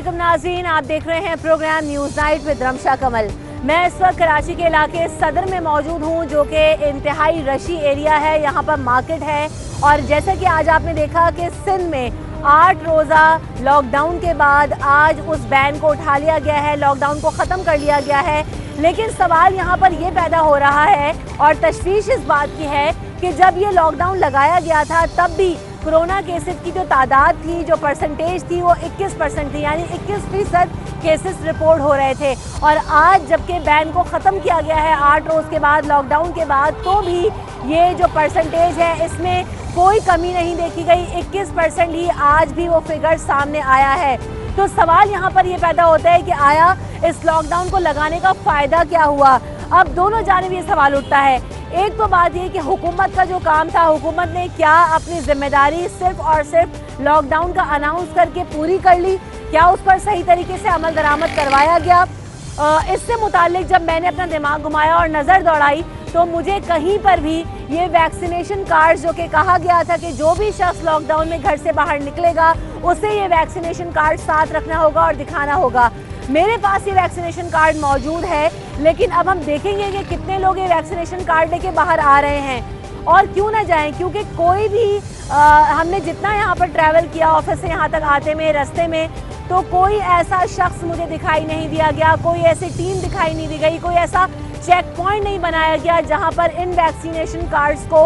अस्सलामुअलैकुम नाज़रीन, आप देख रहे हैं program news night with Ramsha Kamal. मैं इस वक्त कराची के इलाके सदर में मौजूद हूँ, जो कि इंतहाई रशी एरिया है। यहाँ पर मार्केट है और जैसा कि आज आपने देखा कि सिंध में 8 रोज़ा लॉकडाउन के बाद आज उस बैन को उठा लिया गया है, लॉकडाउन को ख़त्म कर लिया गया है। लेकिन सवाल यहाँ पर ये पैदा हो रहा है और तशवीश इस बात की है कि जब ये लॉकडाउन लगाया गया था तब भी कोरोना केसेस की जो तादाद थी, जो परसेंटेज थी, वो 21% थी, यानी 21% केसेस रिपोर्ट हो रहे थे। और आज जबकि बैन को ख़त्म किया गया है 8 रोज़ के बाद, लॉकडाउन के बाद, तो भी ये जो परसेंटेज है इसमें कोई कमी नहीं देखी गई। 21% ही आज भी वो फिगर सामने आया है। तो सवाल यहाँ पर ये पैदा होता है कि आया इस लॉकडाउन को लगाने का फ़ायदा क्या हुआ। अब दोनों जानिब ये सवाल उठता है। एक तो बात ये कि हुकूमत का जो काम था, हुकूमत ने क्या अपनी जिम्मेदारी सिर्फ और सिर्फ लॉकडाउन का अनाउंस करके पूरी कर ली? क्या उस पर सही तरीके से अमल दरामद करवाया गया? इससे मुतालिक जब मैंने अपना दिमाग घुमाया और नज़र दौड़ाई तो मुझे कहीं पर भी ये वैक्सीनेशन कार्ड, जो कि कहा गया था कि जो भी शख्स लॉकडाउन में घर से बाहर निकलेगा उसे ये वैक्सीनेशन कार्ड साथ रखना होगा और दिखाना होगा। मेरे पास ये वैक्सीनेशन कार्ड मौजूद है, लेकिन अब हम देखेंगे कि कितने लोग ये वैक्सीनेशन कार्ड लेके बाहर आ रहे हैं और क्यों ना जाएं, क्योंकि कोई भी हमने जितना यहाँ पर ट्रैवल किया ऑफिस से यहाँ तक आते में, रास्ते में, तो कोई ऐसा शख्स मुझे दिखाई नहीं दिया गया, कोई ऐसी टीम दिखाई नहीं दी गई, कोई ऐसा चेक पॉइंट नहीं बनाया गया जहाँ पर इन वैक्सीनेशन कार्ड्स को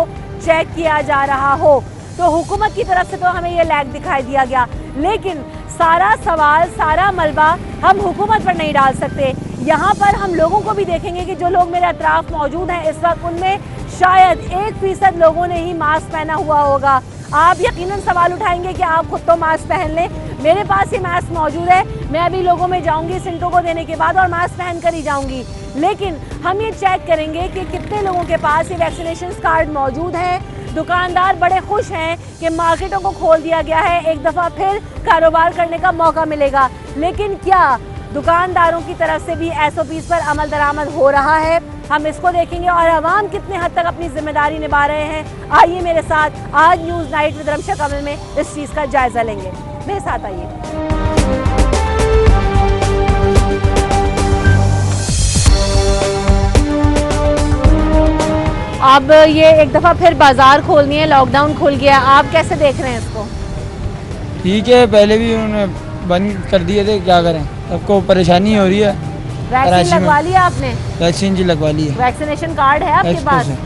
चेक किया जा रहा हो। तो हुकूमत की तरफ से तो हमें ये लैग दिखाई दिया गया, लेकिन सारा सवाल, सारा मलबा हम हुकूमत पर नहीं डाल सकते। यहाँ पर हम लोगों को भी देखेंगे कि जो लोग मेरे अतराफ मौजूद हैं इस वक्त, उनमें शायद 1% लोगों ने ही मास्क पहना हुआ होगा। आप यकीनन सवाल उठाएंगे कि आप खुद तो मास्क पहन लें। मेरे पास ये मास्क मौजूद है, मैं अभी लोगों में जाऊंगी सिंटो को देने के बाद और मास्क पहन कर ही जाऊंगी। लेकिन हम ये चेक करेंगे कि कितने लोगों के पास ये वैक्सीनेशन कार्ड मौजूद हैं। दुकानदार बड़े खुश हैं कि मार्केटों को खोल दिया गया है, एक दफ़ा फिर कारोबार करने का मौका मिलेगा। लेकिन क्या दुकानदारों की तरफ से भी SOPs पर अमल दरामद हो रहा है? हम इसको देखेंगे और अवाम कितने हद तक अपनी जिम्मेदारी निभा रहे हैं। आइए मेरे साथ आज न्यूज़ नाइट विद रमशा कमल में इस चीज़ का जायज़ा लेंगे। मेरे साथ आइए। अब ये एक दफ़ा फिर बाज़ार खोलनी है, लॉकडाउन खुल गया, आप कैसे देख रहे हैं इसको? ठीक है, पहले भी उन्होंने बंद कर दिए थे, क्या करें, सबको परेशानी हो रही है। वैक्सीन लगवा लिया आपने? वैक्सीन जी लगवा ली है। वैक्सीनेशन कार्ड है आपके पास?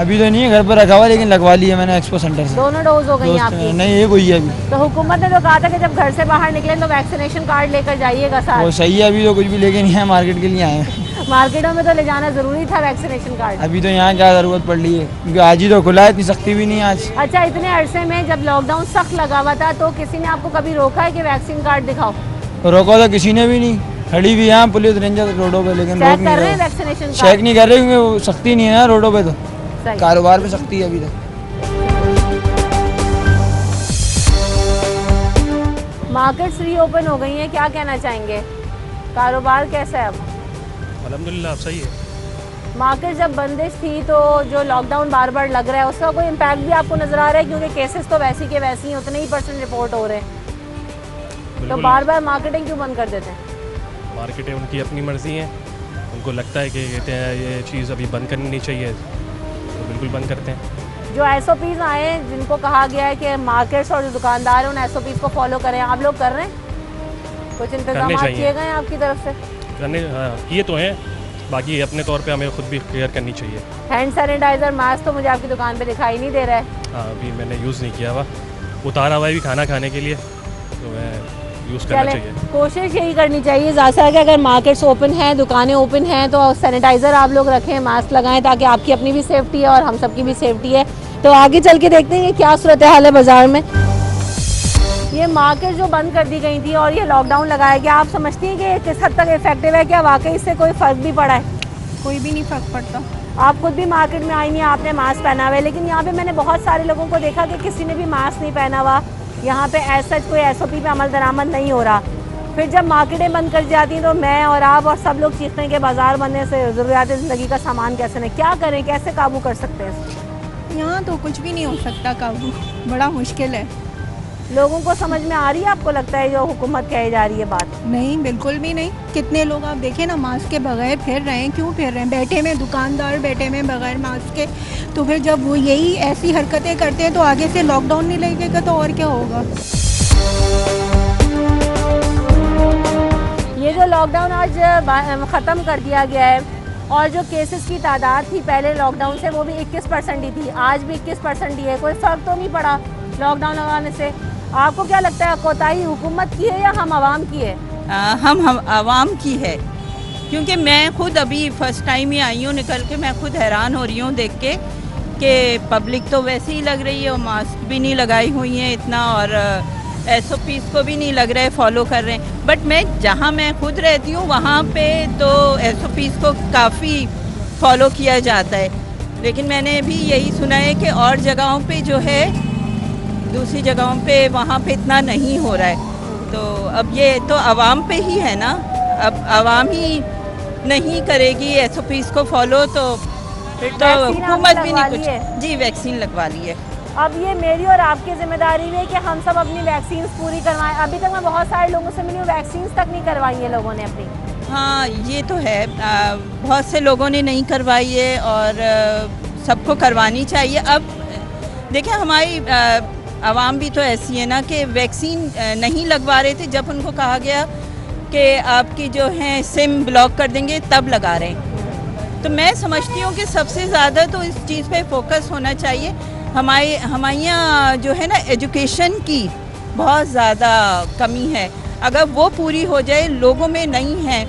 अभी तो नहीं है, घर पर रखा हुआ, लेकिन लगवा ली है मैंने एक्सपो सेंटर से। दोनों डोज हो गई आपकी? नहीं, एक हुई है अभी। तो हुकूमत ने तो कहा था कि जब घर से बाहर निकले तो वैक्सीनेशन कार्ड लेकर जाइएगा साथ। वो सही है, अभी तो कुछ भी लेके नहीं है, मार्केट के लिए आए हैं। मार्केटों में तो ले जाना जरूरी था वैक्सीनेशन कार्ड। अभी तो यहाँ क्या जरूरत पड़ रही है, क्योंकि आज ही तो खुला है, इतनी सख्ती भी नहीं आज। अच्छा, इतने अरसे में जब लॉकडाउन सख्त लगा हुआ था तो किसी ने आपको कभी रोका है कि वैक्सीन कार्ड दिखाओ? रोका तो किसी ने भी नहीं, खड़ी भी यहाँ पुलिस रेंजर रोडों पे, लेकिन चेक कर रहे हैं वैक्सीनेशन कार्ड? चेक नहीं कर रहे क्योंकि वो सख्ती नहीं है ना रोडों पे, तो कारोबार पे सख्ती है अभी तक। मार्केट्स रीओपन हो गई हैं, क्या कहना चाहेंगे? कारोबार कैसा है अब? अल्हम्दुलिल्लाह सही है। मार्केट जब बंदिश थी तो जो लॉकडाउन बार बार लग रहा है उसका कोई इम्पैक्ट भी आपको नजर आ रहा है? क्योंकि केसेस तो वैसी के वैसी ही, उतने ही % रिपोर्ट हो रहे हैं, तो बार बार मार्केटिंग क्यों बंद कर देते हैं? मार्केटें उनकी अपनी मर्जी है, उनको लगता है कि कहते हैं ये चीज़ अभी बंद करनी नहीं चाहिए, तो बिल्कुल बंद करते हैं। जो SOPs आए हैं, जिनको कहा गया है कि मार्केट्स और जो दुकानदार हैं उन SOPs को फॉलो करें, आप लोग कर रहे हैं? कुछ इंतजाम किए गए हैं आपकी तरफ से? करने किए तो हैं, बाकी अपने तौर पे हमें खुद भी केयर करनी चाहिए। हैंड सैनिटाइजर, मास्क तो मुझे आपकी दुकान पे दिखाई नहीं दे रहा है। हाँ, अभी मैंने यूज़ नहीं किया हुआ, उतारा हुआ है भी खाना खाने के लिए, तो मैं यूज़ करना चाहिए। कोशिश यही करनी चाहिए ज़्यादा कि अगर मार्केट्स ओपन हैं, दुकानें ओपन हैं, तो सैनिटाइज़र आप लोग रखें, मास्क लगाएं, ताकि आपकी अपनी भी सेफ्टी है और हम सब की भी सेफ्टी है। तो आगे चल के देखते हैं कि क्या सूरत हाल है बाज़ार में। ये मार्केट जो बंद कर दी गई थी और ये लॉकडाउन लगाया गया, आप समझती हैं कि किस हद तक इफेक्टिव है? क्या वाकई इससे कोई फ़र्क भी पड़ा है? कोई भी नहीं फ़र्क पड़ता। आप खुद भी मार्केट में आई हैं, आपने मास्क पहना हुआ है, लेकिन यहाँ पे मैंने बहुत सारे लोगों को देखा कि किसी ने भी मास्क नहीं पहना हुआ। यहाँ पे ऐसा कोई SOP पे अमल दरामद नहीं हो रहा। फिर जब मार्केटें बंद कर जाती हैं तो मैं और आप और सब लोग चीखते हैं कि बाज़ार बनने से ज़रूरियात ज़िंदगी का सामान कैसे नहीं, क्या करें, कैसे काबू कर सकते हैं? यहाँ तो कुछ भी नहीं हो सकता काबू, बड़ा मुश्किल है। लोगों को समझ में आ रही है, आपको लगता है जो हुकूमत कही जा रही है बात? नहीं, बिल्कुल भी नहीं। कितने लोग आप देखें ना मास्क के बगैर फिर रहे हैं। क्यों फिर रहे हैं? बैठे में दुकानदार बैठे में बगैर मास्क के। तो फिर जब वो यही ऐसी हरकतें करते हैं तो आगे से लॉकडाउन नहीं लगेगा तो और क्या होगा। ये जो लॉकडाउन आज ख़त्म कर दिया गया है और जो केसेस की तादाद थी पहले लॉकडाउन से वो भी 21% ही थी, आज भी 21% ही है। कोई फ़र्क तो नहीं पड़ा लॉकडाउन लगाने से? आपको क्या लगता है कोताही हुकूमत की है या हम आवाम की है? हम आवाम की है, क्योंकि मैं खुद अभी फर्स्ट टाइम ही आई हूँ निकल के। मैं खुद हैरान हो रही हूँ देख के कि पब्लिक तो वैसे ही लग रही है और मास्क भी नहीं लगाई हुई है इतना, और SOPs को भी नहीं लग रहा है फॉलो कर रहे हैं। बट जहाँ मैं खुद रहती हूँ वहाँ पे तो SOPs को काफ़ी फॉलो किया जाता है, लेकिन मैंने भी यही सुना है कि और जगहों पे जो है, दूसरी जगहों पे वहाँ पे इतना नहीं हो रहा है। तो अब ये तो आवाम पे ही है ना, अब आवाम ही नहीं करेगी SOPs को फॉलो तो फिर तो हुकूमत भी नहीं कुछ। जी, वैक्सीन लगवा ली है। अब ये मेरी और आपकी जिम्मेदारी है कि हम सब अपनी वैक्सीन पूरी करवाएं। अभी तक मैं बहुत सारे लोगों से मिली हूँ, वैक्सीन तक नहीं करवाई है लोगों ने अपनी। हाँ, ये तो है, बहुत से लोगों ने नहीं करवाई है और सबको करवानी चाहिए। अब देखिए, हमारी आवाम भी तो ऐसी है ना कि वैक्सीन नहीं लगवा रहे थे, जब उनको कहा गया कि आपकी जो है सिम ब्लॉक कर देंगे तब लगा रहे हैं। तो मैं समझती हूँ कि सबसे ज़्यादा तो इस चीज़ पे फोकस होना चाहिए। हमारे यहाँ जो है ना एजुकेशन की बहुत ज़्यादा कमी है, अगर वो पूरी हो जाए। लोगों में नहीं है,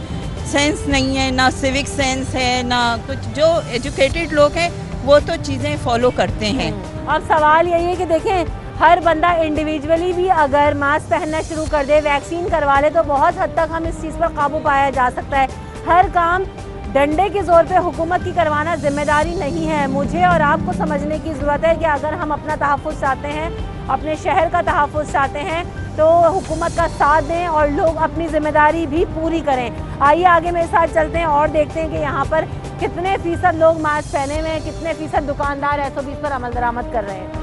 सेंस नहीं है, ना सिविक सेंस है ना कुछ। जो एजुकेटेड लोग हैं वो तो चीज़ें फॉलो करते हैं। अब सवाल यही है कि देखें, हर बंदा इंडिविजुअली भी अगर मास्क पहनना शुरू कर दे, वैक्सीन करवा ले, तो बहुत हद तक हम इस चीज़ पर काबू पाया जा सकता है। हर काम डंडे के जोर पे हुकूमत की करवाना जिम्मेदारी नहीं है। मुझे और आपको समझने की ज़रूरत है कि अगर हम अपना तहफ़्फ़ुज़ चाहते हैं, अपने शहर का तहफ़्फ़ुज़ चाहते हैं, तो हुकूमत का साथ दें और लोग अपनी ज़िम्मेदारी भी पूरी करें। आइए आगे मेरे साथ चलते हैं और देखते हैं कि यहाँ पर कितने फ़ीसद लोग मास्क पहने हुए हैं, कितने फ़ीसद दुकानदार SOPs पर अमल दरामद कर रहे हैं।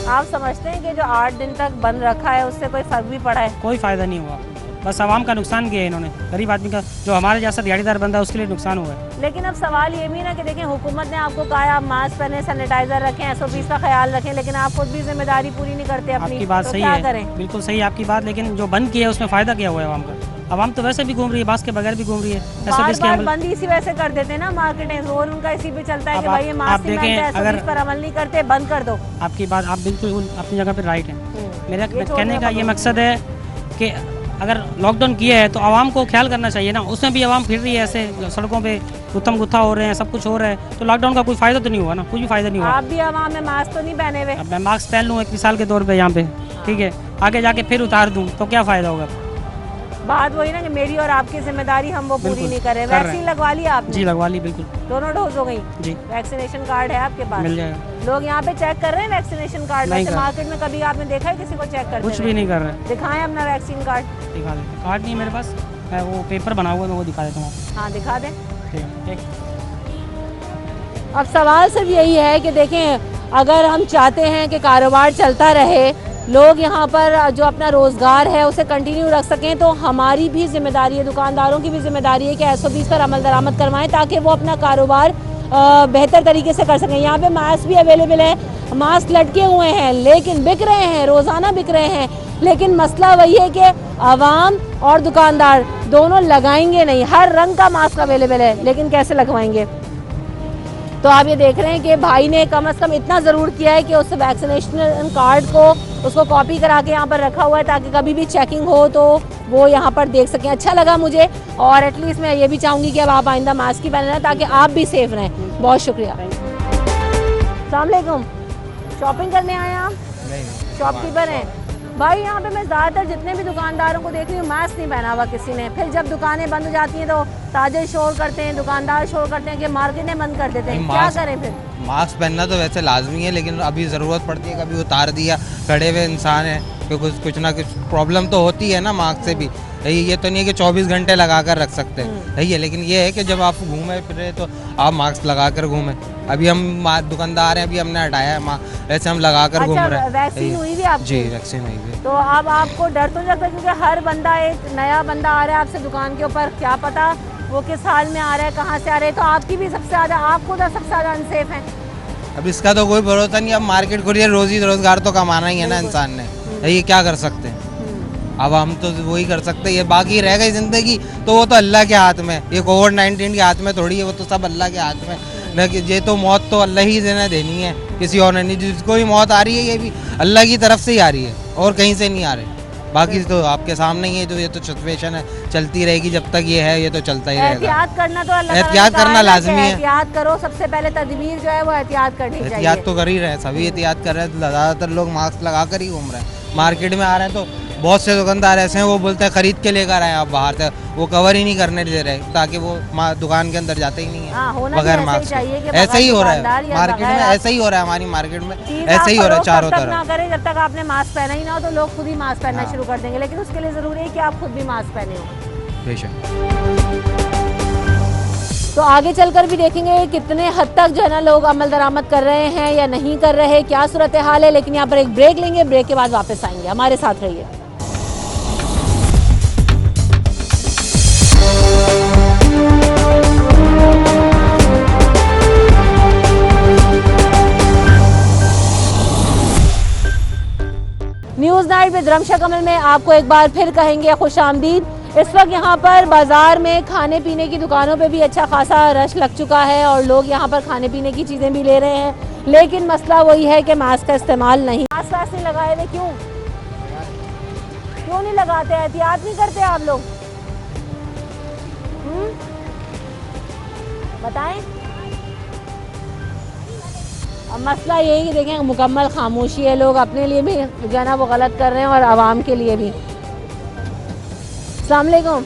आप समझते हैं कि जो 8 दिन तक बंद रखा है उससे कोई फ़र्क भी पड़ा है? कोई फ़ायदा नहीं हुआ, बस आवाम का नुकसान किया है इन्होंने। गरीब आदमी का, जो हमारे जैसा दिहाड़ीदार बंदा है, उसके लिए नुकसान हुआ है। लेकिन अब सवाल ये भी ना कि देखें, हुकूमत ने आपको कहा आप मास्क पहने, सैनिटाइजर रखें, SOPs का ख्याल रखें, लेकिन आप खुद भी जिम्मेदारी पूरी नहीं करते अपनी। आपकी बात तो सही क्या है, करें? बिल्कुल सही है आपकी बात, लेकिन जो बंद किया है उसमें फ़ायदा क्या हुआ है आवाम का? आवाम तो वैसे भी घूम रही है, मास्क के बगैर भी घूम रही है। बार बार बंद इसी वजह से कर देते हैं ना, मार्केटें जोर उनका इसी पे चलता है कि भाई ये मास्क नहीं पहनते, SOPs पर अमल नहीं करते, बंद कर दो। आपकी बात, आप बिल्कुल अपनी जगह पर राइट है। मेरा कहने का ये मकसद है कि अगर लॉकडाउन किया है तो आवाम को ख्याल करना चाहिए ना। उसमें भी आवाम फिर रही है ऐसे सड़कों पे, गुत्थम गुत्था हो रहे हैं, सब कुछ हो रहा है, तो लॉकडाउन का कोई फ़ायदा तो नहीं हुआ ना, कुछ भी फ़ायदा नहीं हुआ। आप भी आवाम में मास्क तो नहीं पहने हुए? अब मैं मास्क पहन लूँ एक मिसाल के तौर पे यहाँ पे, ठीक है, आगे जाके फिर उतार दूँ तो क्या फ़ायदा होगा? बात वही ना कि मेरी और आपकी जिम्मेदारी हम वो पूरी नहीं कर रहे। वैक्सीन लगवा ली आपने? जी, लगवा ली, बिल्कुल। दोनों डोज हो गई? जी। वैक्सीनेशन कार्ड है आपके पास? मिल जाएगा। लोग यहाँ पे चेक कर रहे हैं वैक्सीनेशन कार्ड? वैसे मार्केट में कभी आपने देखा है किसी को चेक करते? कुछ भी नहीं कर रहे। दिखाएं अपना वैक्सीन कार्ड। दिखा देते। कार्ड नहीं है मेरे पास, मैं वो पेपर बना हुआ है, मैं वो दिखा देता हूँ। हाँ, दिखा दें। ठीक है। अब सवाल सिर्फ यही है कि देखें, अगर हम चाहते हैं कि कारोबार चलता रहे, लोग यहाँ पर जो अपना रोज़गार है उसे कंटिन्यू रख सकें, तो हमारी भी जिम्मेदारी है, दुकानदारों की भी जिम्मेदारी है कि SOPs पर अमल दरामद करवाएं ताकि वो अपना कारोबार बेहतर तरीके से कर सकें। यहाँ पे मास्क भी अवेलेबल है, मास्क लटके हुए हैं लेकिन बिक रहे हैं, रोज़ाना बिक रहे हैं। लेकिन मसला वही है कि आवाम और दुकानदार दोनों लगाएंगे नहीं। हर रंग का मास्क अवेलेबल है लेकिन कैसे लगवाएंगे? तो आप ये देख रहे हैं कि भाई ने कम से कम इतना ज़रूर किया है कि उस वैक्सीनेशन कार्ड को उसको कॉपी करा के यहाँ पर रखा हुआ है ताकि कभी भी चेकिंग हो तो वो यहाँ पर देख सकें। अच्छा लगा मुझे, और एटलीस्ट मैं ये भी चाहूँगी कि अब आप आइंदा मास्क ही पहनना ताकि आप भी सेफ रहें। बहुत शुक्रिया। अस्सलाम वालेकुम। शॉपिंग करने आए हैं आप? नहीं। शॉपकीपर हैं भाई? यहाँ पे मैं ज़्यादातर जितने भी दुकानदारों को देख रही हूँ मास्क नहीं पहना हुआ किसी ने। फिर जब दुकानें बंद हो जाती हैं तो ताजिर शोर करते हैं, दुकानदार शोर करते हैं कि मार्केटें बंद कर देते हैं। क्या करें फिर? मास्क पहनना तो वैसे लाजमी है, लेकिन अभी ज़रूरत पड़ती है, कभी उतार दिया, खड़े हुए इंसान है, क्योंकि कुछ ना कुछ प्रॉब्लम तो होती है ना मास्क से भी। ये तो नहीं है कि 24 घंटे लगा कर रख सकते हैं, सही है, लेकिन ये है कि जब आप घूमे फिरे तो आप मास्क लगा कर घूमें। अभी हम दुकानदार हैं, अभी हमने हटाया है मास्क, ऐसे हम लगा कर घूम रहे हैं। वैक्सीन हुई भी आपकी? जी वैक्सीन हुई भी। तो अब आपको डर तो नहीं लगता, क्योंकि हर बंदा, एक नया बंदा आ रहा है आपसे दुकान के ऊपर, क्या पता वो किस हाल में आ रहा है, कहाँ से आ रहे हैं, तो आपकी भी सबसे ज़्यादा, आप खुद सबसे ज़्यादा अनसेफ हैं। अब इसका तो कोई भरोसा नहीं, अब मार्केट खुली है, रोजी रोजगार तो कमाना ही है ना इंसान ने, ये क्या कर सकते हैं। अब हम तो वही कर सकते हैं, ये बाकी रह गई ज़िंदगी तो वो तो अल्लाह के हाथ में, ये कोविड-19 के हाथ में थोड़ी है, वो तो सब अल्लाह के हाथ में न, कि ये तो मौत तो अल्लाह ही ने देनी है, किसी और ने नहीं। जिसको भी मौत आ रही है ये भी अल्लाह की तरफ से ही आ रही है और कहीं से नहीं आ रही। बाकी तो आपके सामने ही है, तो ये तो सिचुएशन है, चलती रहेगी जब तक ये है, ये तो चलता ही रहेगा। एहतियात करना तो अल्लाह एहतियात करना लाजमी है। एहतियात करो, सबसे पहले तदबीर जो है वो एहतियात करनी चाहिए। एहतियात तो कर ही रहे हैं, सभी एहतियात कर रहे हैं, ज़्यादातर लोग मास्क लगा कर ही घूम रहे हैं। मार्केट में आ रहे हैं तो बहुत से दुकानदार ऐसे हैं, वो बोलते हैं खरीद के लेकर आए आप बाहर से, वो कवर ही नहीं करने दे रहे ताकि वो दुकान के अंदर जाते ही नहीं है बगैर मास्क। ऐसे ही हो रहा है मार्केट में, ऐसा ही हो रहा है हमारी मार्केट में, ऐसे ही हो रहा है चारों तरफ। ना करें जब तक आपने मास्क पहना ही ना हो, तो लोग खुद ही मास्क पहनना शुरू कर देंगे, लेकिन उसके लिए जरूरी है कि आप खुद भी मास्क पहने हो। बेशक। तो आगे चलकर भी देखेंगे कितने हद तक जो है ना लोग अमल दरामद कर रहे हैं या नहीं कर रहे, क्या सूरत हाल है। लेकिन यहाँ पर एक ब्रेक लेंगे, ब्रेक के बाद वापस आएंगे, हमारे साथ रहिए। न्यूज़ नाइट विद रमशा कमल में आपको एक बार फिर कहेंगे खुशामदीद। इस वक्त यहाँ पर बाज़ार में खाने पीने की दुकानों पे भी अच्छा खासा रश लग चुका है और लोग यहाँ पर खाने पीने की चीज़ें भी ले रहे हैं, लेकिन मसला वही है कि मास्क का इस्तेमाल नहीं। मास्क वास्क नहीं लगाए हुए क्यों नहीं लगाते? एहतियात नहीं करते आप लोग? बताएं। अब मसला यही कि देखें मुकम्मल खामोशी है, लोग अपने लिए भी जो है ना वो गलत कर रहे हैं और आवाम के लिए भी। अस्सलाम वालेकुम,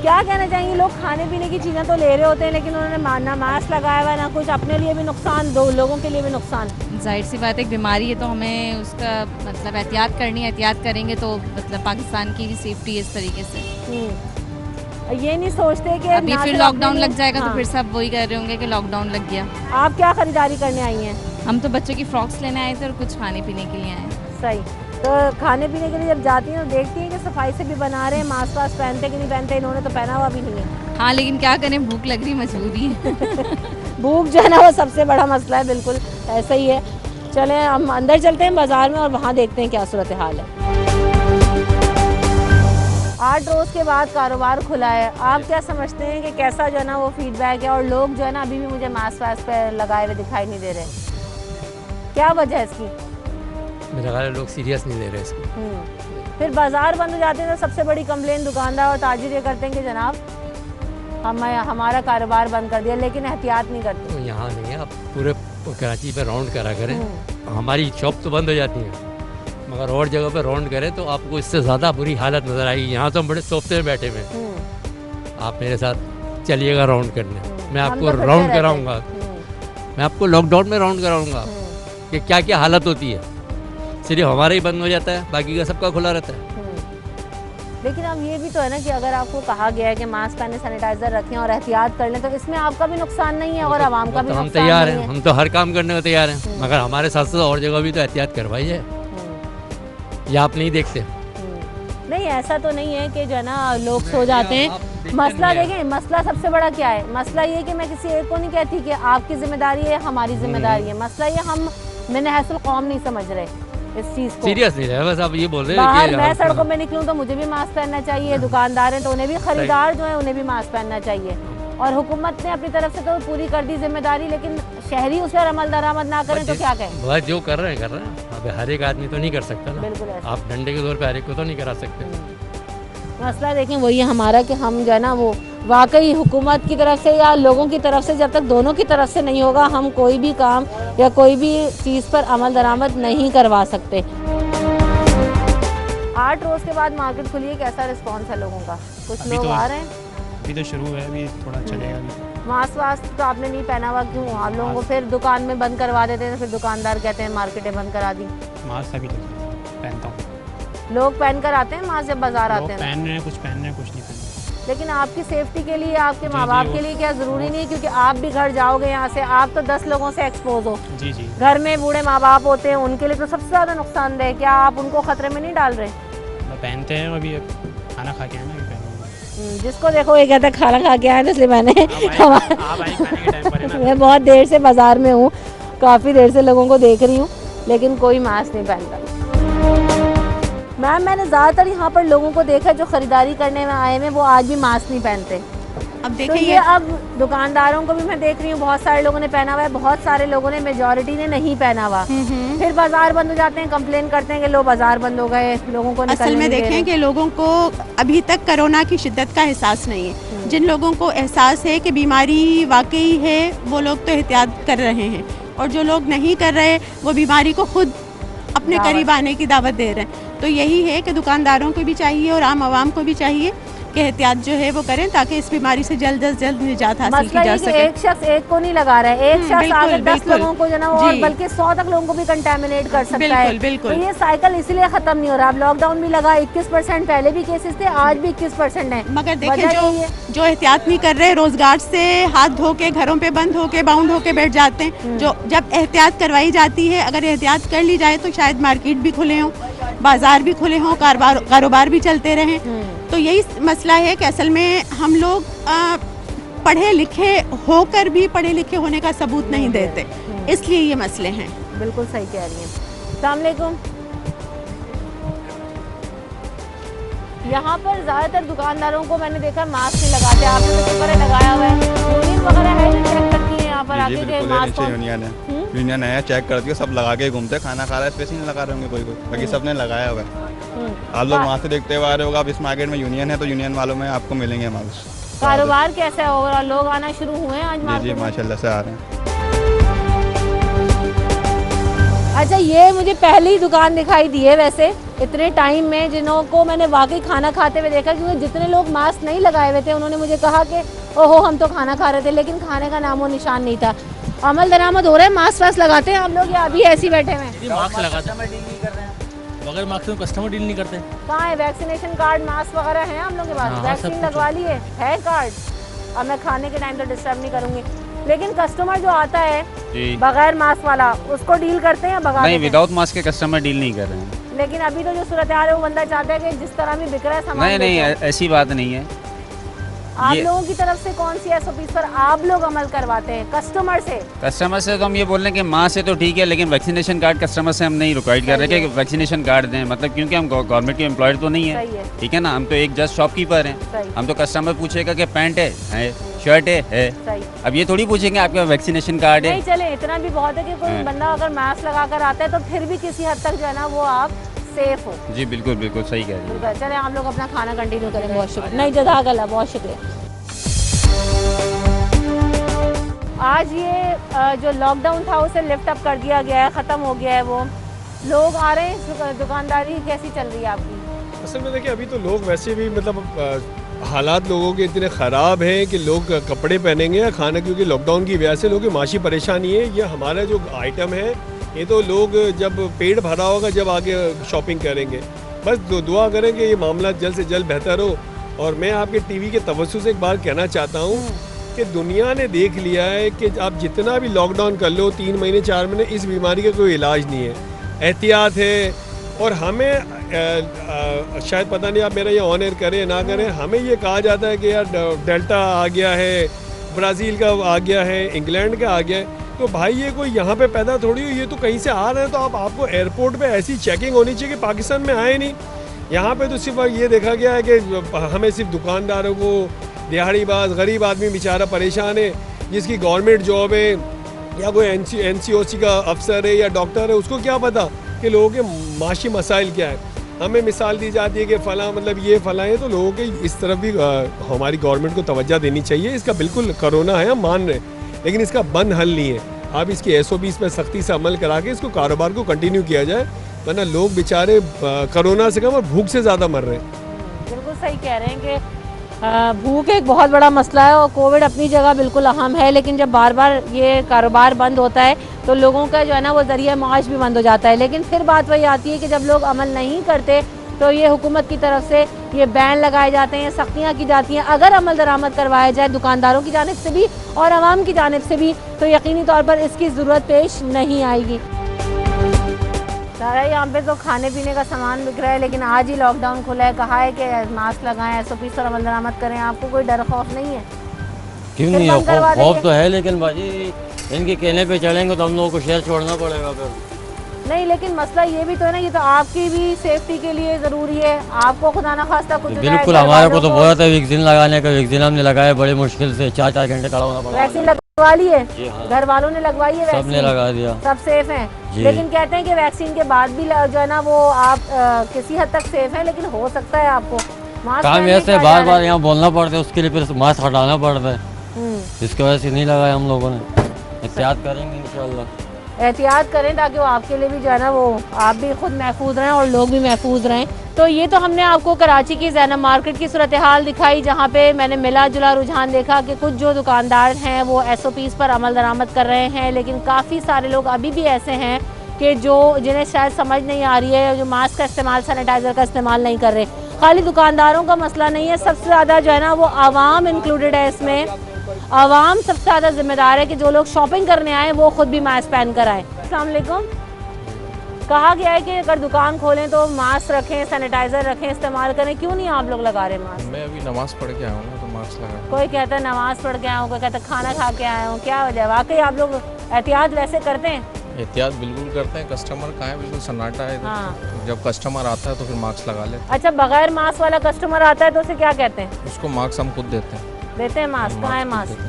क्या कहना चाहेंगे? लोग खाने पीने की चीज़ें तो ले रहे होते हैं, लेकिन उन्होंने ना मास्क लगाया हुआ ना कुछ, अपने लिए भी नुकसान, दो लोगों के लिए भी नुकसान। जाहिर सी बात है, एक बीमारी है तो हमें उसका मतलब एहतियात करनी है। एहतियात करेंगे तो मतलब पाकिस्तान की भी सेफ्टी है इस तरीके से। ये नहीं सोचते कि अभी फिर लॉकडाउन लग जाएगा हाँ। तो फिर सब वही कर रहे होंगे कि लॉकडाउन लग गया। आप क्या खरीदारी करने आई हैं? हम तो बच्चों की फ्रॉक्स लेने आए थे और कुछ खाने पीने के लिए आए हैं। सही। तो खाने पीने के लिए जब जाती हैं तो देखती हैं कि सफाई से भी बना रहे हैं, मास्क वास्क पहनते कि नहीं पहनते? इन्होंने तो पहना हुआ भी नहीं है। हाँ, लेकिन क्या करें, भूख लग रही, मजबूरी है। भूख जो है ना वो सबसे बड़ा मसला है, बिल्कुल ऐसा ही है। चलें हम अंदर चलते हैं बाज़ार में और वहाँ देखते हैं क्या सूरत हाल है। 8 रोज़ के बाद कारोबार खुला है, आप क्या समझते हैं कि कैसा जो है ना वो फीडबैक है? और लोग जो है ना अभी भी मुझे मास्क वास्क पे लगाए हुए दिखाई नहीं दे रहे, क्या वजह है इसकी? मेरा ख्याल है लोग सीरियस नहीं ले रहे इसको। फिर बाज़ार बंद हो जाते हैं तो सबसे बड़ी कंप्लेन दुकानदार और ताजिर ये करते हैं कि जनाब हमारा कारोबार बंद कर दिया, लेकिन एहतियात नहीं करते। तो यहाँ नहीं है, आप पूरे कराची पे राउंड करा करें, हमारी शॉप तो बंद हो जाती है, मगर और जगह पे राउंड करें तो आपको इससे ज़्यादा बुरी हालत नज़र आएगी। यहाँ तो हम बड़े सोफे में बैठे हुए हैं, आप मेरे साथ चलिएगा राउंड करने, मैं आपको राउंड कराऊंगा, मैं आपको लॉकडाउन में राउंड कराऊंगा कि क्या क्या हालत होती है। सिर्फ हमारा ही बंद हो जाता है, बाकी का सबका खुला रहता है। लेकिन अब ये भी तो है ना कि अगर आपको कहा गया है कि मास्क पहने, सैनिटाइजर रखें और एहतियात कर लें, तो इसमें आपका भी नुकसान नहीं है और आवाम का भी हम नुकसान तैयार नहीं हैं, है। हम तो हर काम करने को तैयार हैं, मगर हमारे साथ साथ और जगह भी तो एहतियात करवाई है, या आप नहीं देखते? नहीं, ऐसा तो नहीं है कि जो है ना लोग सो जाते हैं। मसला देखें, मसला सबसे बड़ा क्या है? मसला ये कि मैं किसी एक को नहीं कहती कि आपकी जिम्मेदारी है, हमारी जिम्मेदारी है। मसला ये हम मैंने हैसल कौम नहीं समझ रहे इस चीज़ को, सीरियस नहीं है, बस आप ये बोल रहे हैं हैं कि मैं सड़कों में निकलूं तो मुझे भी मास्क पहनना चाहिए, दुकानदार हैं तो उन्हें भी, खरीदार जो है उन्हें भी मास्क पहनना चाहिए, और हुकूमत ने अपनी तरफ से तो पूरी कर दी जिम्मेदारी, लेकिन शहरी उस पर अमल दरामद ना करें तो क्या कहें? बस जो कर रहे हैं अब हर एक आदमी तो नहीं कर सकता ना, बिल्कुल ऐसा। आप डंडे के तौर पे हर एक को तो नहीं करा सकते। मसला देखें वही है हमारा कि हम जो है ना वो वाकई हुकूमत की तरफ से या लोगों की तरफ से, जब तक दोनों की तरफ से नहीं होगा, हम कोई भी काम या कोई भी चीज़ पर अमल दरामद नहीं करवा सकते। 8 रोज़ के बाद मार्केट खुली है, कैसा रिस्पॉन्स है लोगों का? कुछ लोग आ रहे हैं? अभी तो शुरू है, अभी थोड़ा चलेगा अभी। मास्क वास्क तो आपने नहीं पहना हुआ, क्यों? आप लोगों को फिर दुकान में बंद करवा देते हैं, फिर दुकानदार कहते हैं मार्केटें बंद करा दी। मास्क अभी पहनता हूँ। लोग पहनकर आते हैं मास्क जब बाजार आते हैं? पहन रहे हैं, कुछ पहन रहे हैं, कुछ नहीं पहन रहे। लेकिन आपकी सेफ्टी के लिए, आपके माँ जी, बाप वो- के लिए क्या ज़रूरी नहीं, क्योंकि आप भी घर जाओगे यहाँ से, आप तो 10 लोगों से एक्सपोज हो। जी जी, घर में बूढ़े माँ बाप होते हैं, उनके लिए तो सबसे ज़्यादा नुकसानदेह है। क्या आप उनको खतरे में नहीं डाल रहे? पहनते हैं, अभी खाना खा के आए ना, अभी पहनेंगे। जिसको देखो ये कहता है खाना खा के आए, तो इसलिए मैंने आप आई खाने के टाइम पर है ना। मैं बहुत देर से बाजार में हूँ, काफ़ी देर से लोगों को देख रही हूँ, लेकिन कोई मास्क नहीं पहनता। मैम, मैंने ज़्यादातर यहाँ पर लोगों को देखा है जो ख़रीदारी करने में आए हैं, वो आज भी मास्क नहीं पहनते। अब तो देखिए ये अब दुकानदारों को भी मैं देख रही हूँ, बहुत सारे लोगों ने पहना हुआ है, बहुत सारे लोगों ने, मेजॉरिटी ने नहीं पहना हुआ। फिर बाजार बंद हो जाते हैं, कंप्लेन करते हैं कि लो बाजार बंद हो गए, लोगों को असल में देखें कि लोगों को अभी तक कोरोना की शिद्दत का एहसास नहीं है। जिन लोगों को एहसास है कि बीमारी वाकई है, वो लोग तो एहतियात कर रहे हैं, और जो लोग नहीं कर रहे वो बीमारी को खुद अपने करीब आने की दावत दे रहे हैं। तो यही है कि दुकानदारों को भी चाहिए और आम आवाम को भी चाहिए कि एहतियात जो है वो करें, ताकि इस बीमारी से जल्द से जल्द निजात हासिल की जा सके। एक शख्स एक को नहीं लगा रहा है, एक शख्स आगे 10 लोगों को जो ना, और जी। बल्कि 100 तक लोगों को भी कंटेमिनेट कर सकता है। बिल्कुल, बिल्कुल। तो ये साइकिल इसीलिए खत्म नहीं हो रहा। अब लॉकडाउन भी लगा, 21% पहले भी केसेस थे, आज भी 21% है। मगर देखें जो एहतियात नहीं कर रहे, रोजगार से हाथ धो के, घरों पे बंद होके, बाउंड होके बैठ जाते हैं। जो जब एहतियात करवाई जाती है, अगर एहतियात कर ली जाए तो शायद मार्केट भी खुले हों, बाजार भी खुले हों, कारोबार भी चलते रहें। तो यही मसला है कि असल में हम लोग पढ़े लिखे होकर भी पढ़े लिखे होने का सबूत नहीं देते, इसलिए ये मसले हैं। बिल्कुल सही कह रही हैं। अस्सलाम वालेकुम। यहाँ पर ज़्यादातर दुकानदारों को मैंने देखा मास्क नहीं लगाते, आपने तो शुक्र है लगाया हुआ है। यूनियन वगैरह है जो चेक करती है यहाँ पर आके के मास्क को? यूनियन है, चेक करती है, सब लगा के घूमते हैं। खाना खा रहा है, स्पेशली नहीं लगा रहे होंगे कोई, बाकी सबने लगाया हुआ है। आप लोग वहाँ से देखते हुए आ रहे होगा, अब इस मार्केट में यूनियन है तो यूनियन वालों में आपको मिलेंगे मास्क। कारोबार कैसा है ओवरऑल? लोग आना शुरू हुए हैं आज जी मार्केट में? माशाल्लाह से आ रहे हैं। अच्छा, ये मुझे पहली ही दुकान दिखाई दी है वैसे इतने टाइम में जिन्हों को मैंने वाकई खाना खाते हुए देखा, क्योंकि जितने लोग मास्क नहीं लगाए हुए थे उन्होंने मुझे कहा कि ओहो हम तो खाना खा रहे थे, लेकिन खाने का नामो निशान नहीं था। अमल दरामद हो रहा है, मास्क वास्क लगाते हैं हम लोग या अभी ऐसे ही बैठे हुए हैं? मास्क लगाते हैं, बगैर मास्क से कस्टमर डील नहीं करते। कहाँ है वैक्सीनेशन कार्ड, मास्क वगैरह हैं हम लोग के पास? वैक्सीन लगवा लिए है कार्ड? अब मैं खाने के टाइम तो डिस्टर्ब नहीं करूँगी, लेकिन कस्टमर जो आता है बगैर मास्क वाला, उसको डील करते हैं या भगा देते हैं? विदाउट मास्क के कस्टमर डील नहीं कर रहे हैं। लेकिन अभी तो जो सूरत हाल है वो बंदा चाहता है कि जिस तरह भी बिक रहा है सामान नहीं, ऐसी बात नहीं है। आप लोगों की तरफ से कौन सी एसओपी पर आप लोग अमल करवाते हैं कस्टमर से? तो हम ये बोल रहे हैं कि माँ से तो ठीक है, लेकिन वैक्सीनेशन कार्ड कस्टमर से हम नहीं रिक्वायर्ड कर रहे कि वैक्सीनेशन कार्ड दें, मतलब क्योंकि हम गवर्नमेंट के एम्प्लॉयड तो नहीं है, ठीक है ना, हम तो एक जस्ट शॉपकीपर हैं। हम तो कस्टमर पूछेगा कि पैंट है, शर्ट है, अब ये थोड़ी पूछेंगे आपका वैक्सीनेशन कार्ड है। नहीं, चले इतना भी बहुत है कि कोई बंदा अगर मास्क लगा कर आता है तो फिर भी किसी हद तक जो है ना वो आप सेफ हो। जी बिल्कुल बिल्कुल सही कह रही है। चले हम लोग अपना खाना कंटिन्यू करेंगे। बहुत शुक्रिया। नहीं, जज़ाकल्लाह, बहुत शुक्रिया। आज ये जो लॉकडाउन था उसे लिफ्ट अप कर दिया गया है, ख़त्म हो गया है, वो लोग आ रहे हैं, दुकानदारी कैसी चल रही है आपकी? असल में देखिए अभी तो लोग वैसे भी मतलब हालात लोगों के इतने ख़राब हैं कि लोग कपड़े पहनेंगे या खाना, क्योंकि लॉकडाउन की वजह से लोगों की माशी परेशानी है। ये हमारा जो आइटम है ये तो लोग जब पेट भरा होगा जब आगे शॉपिंग करेंगे। बस दुआ करें कि ये मामला जल्द से जल्द बेहतर हो। और मैं आपके टीवी के तवज्जो से एक बात कहना चाहता हूँ कि दुनिया ने देख लिया है कि आप जितना भी लॉकडाउन कर लो, 3 महीने 4 महीने, इस बीमारी का कोई इलाज नहीं है, एहतियात है। और हमें शायद पता नहीं आप मेरा ये ऑन एयर करें ना करें, हमें ये कहा जाता है कि यार डेल्टा आ गया है, ब्राज़ील का आ गया है, इंग्लैंड का आ गया है। तो भाई ये कोई यहाँ पे पैदा थोड़ी हुई, ये तो कहीं से आ रहे हैं। तो आपको एयरपोर्ट पे ऐसी चेकिंग होनी चाहिए कि पाकिस्तान में आए नहीं। यहाँ पे तो सिर्फ ये देखा गया है कि हमें सिर्फ दुकानदारों को, दिहाड़ीबाज गरीब आदमी बेचारा परेशान है, जिसकी गवर्नमेंट जॉब है या कोई NCOC का अफसर है या डॉक्टर है, उसको क्या पता कि लोगों के माशी मसाइल क्या है। हमें मिसाल दी जाती है कि फ़लाँ मतलब ये फ़लाँ है, तो लोगों के इस तरफ भी हमारी गवर्नमेंट को तवज्जो देनी चाहिए। इसका बिल्कुल कोरोना है, हम मान रहे हैं, लेकिन इसका बंद हल नहीं है। आप इसकी SOPs पर सख्ती से अमल करा के इसको कारोबार को कंटिन्यू किया जाए, वरना लोग बेचारे कोरोना से कम और भूख से ज़्यादा मर रहे हैं। बिल्कुल सही कह रहे हैं कि भूख एक बहुत बड़ा मसला है और कोविड अपनी जगह बिल्कुल अहम है, लेकिन जब बार बार ये कारोबार बंद होता है तो लोगों का जो है ना वो ज़रिया माश भी बंद हो जाता है। लेकिन फिर बात वही आती है कि जब लोग अमल नहीं करते तो ये हुकूमत की तरफ से ये बैन लगाए जाते हैं, सख्तियाँ की जाती हैं। अगर अमल दरामद करवाया जाए दुकानदारों की जानिब से भी और आवाम की जानिब से भी तो यकीनी तौर पर इसकी ज़रूरत पेश नहीं आएगी। सारा यहाँ पे तो खाने पीने का सामान बिक रहा है, लेकिन आज ही लॉकडाउन खुला है, कहा है कि मास्क लगाएं, SOP पर अमल दरामद करें। आपको कोई डर खौफ नहीं है? क्यों नहीं है, खौफ तो है, लेकिन बाजी इनके कहने पे चलेंगे तो हम लोगों को शहर छोड़ना पड़ेगा फिर। नहीं, लेकिन मसला ये भी तो है ना, ये तो आपकी भी सेफ्टी के लिए ज़रूरी है। आपको खुदा ना खास्ता कुछ बिल्कुल, हमारे को तो बहुत है वैक्सीन लगाने का, वैक्सीन हमने लगाया बड़ी मुश्किल से 4-4 घंटे खड़ा होना पड़ा। वैक्सीन लगवा ली है? घर वालों ने लगवाई है? सबने लगा दिया, सब सेफ हैं। लेकिन कहते हैं कि वैक्सीन के बाद भी जो है ना वो आप किसी हद तक सेफ हैं, लेकिन हो सकता है आपको काम ऐसे बार बार यहाँ बोलना पड़ता है, उसके लिए फिर मास्क हटाना पड़ता है। इसकी वजह से नहीं लगाया हम लोगों ने। एहतियात करेंगे इंशाल्लाह। एहतियात करें ताकि वो आपके लिए भी जो है ना वो आप भी खुद महफूज रहें और लोग भी महफूज रहें। तो ये तो हमने आपको कराची की ज़ैनब मार्केट की सूरत हाल दिखाई, जहाँ पे मैंने मिला जुला रुझान देखा कि कुछ जो दुकानदार हैं वो SOPs पर अमल दरामद कर रहे हैं, लेकिन काफ़ी सारे लोग अभी भी ऐसे हैं कि जो जिन्हें शायद समझ नहीं आ रही है, जो मास्क का इस्तेमाल, सैनिटाइज़र का इस्तेमाल नहीं कर रहे। खाली दुकानदारों का मसला नहीं है, सबसे ज़्यादा जो है ना वो आवाम इंक्लूडेड है इसमें। आवाम सबसे ज़्यादा जिम्मेदार है कि जो लोग शॉपिंग करने आए वो खुद भी मास्क पहन कर आए। अस्सलाम वालेकुम। कहा गया है कि अगर दुकान खोलें तो मास्क रखें, सैनिटाइजर रखें, इस्तेमाल करें, क्यों नहीं आप लोग लगा रहे मास्क? मैं अभी नमाज पढ़ के आया हूँ तो मास्क लगा। कोई कहता है नमाज पढ़ के आया हूँ, कोई कहता है खाना खा के आया हूँ, क्या वजह? वाकई आप लोग एहतियात वैसे करते हैं? एहतियात बिल्कुल करते हैं। कस्टमर कहाँ है, बिल्कुल सन्नाटा है। हाँ। जब कस्टमर आता है तो फिर मास्क लगा लेते हैं। अच्छा, बगैर मास्क वाला कस्टमर आता है तो उसे क्या कहते हैं? उसको मास्क हम खुद देते हैं। देते हैं मास्क? कहाँ है मास्क?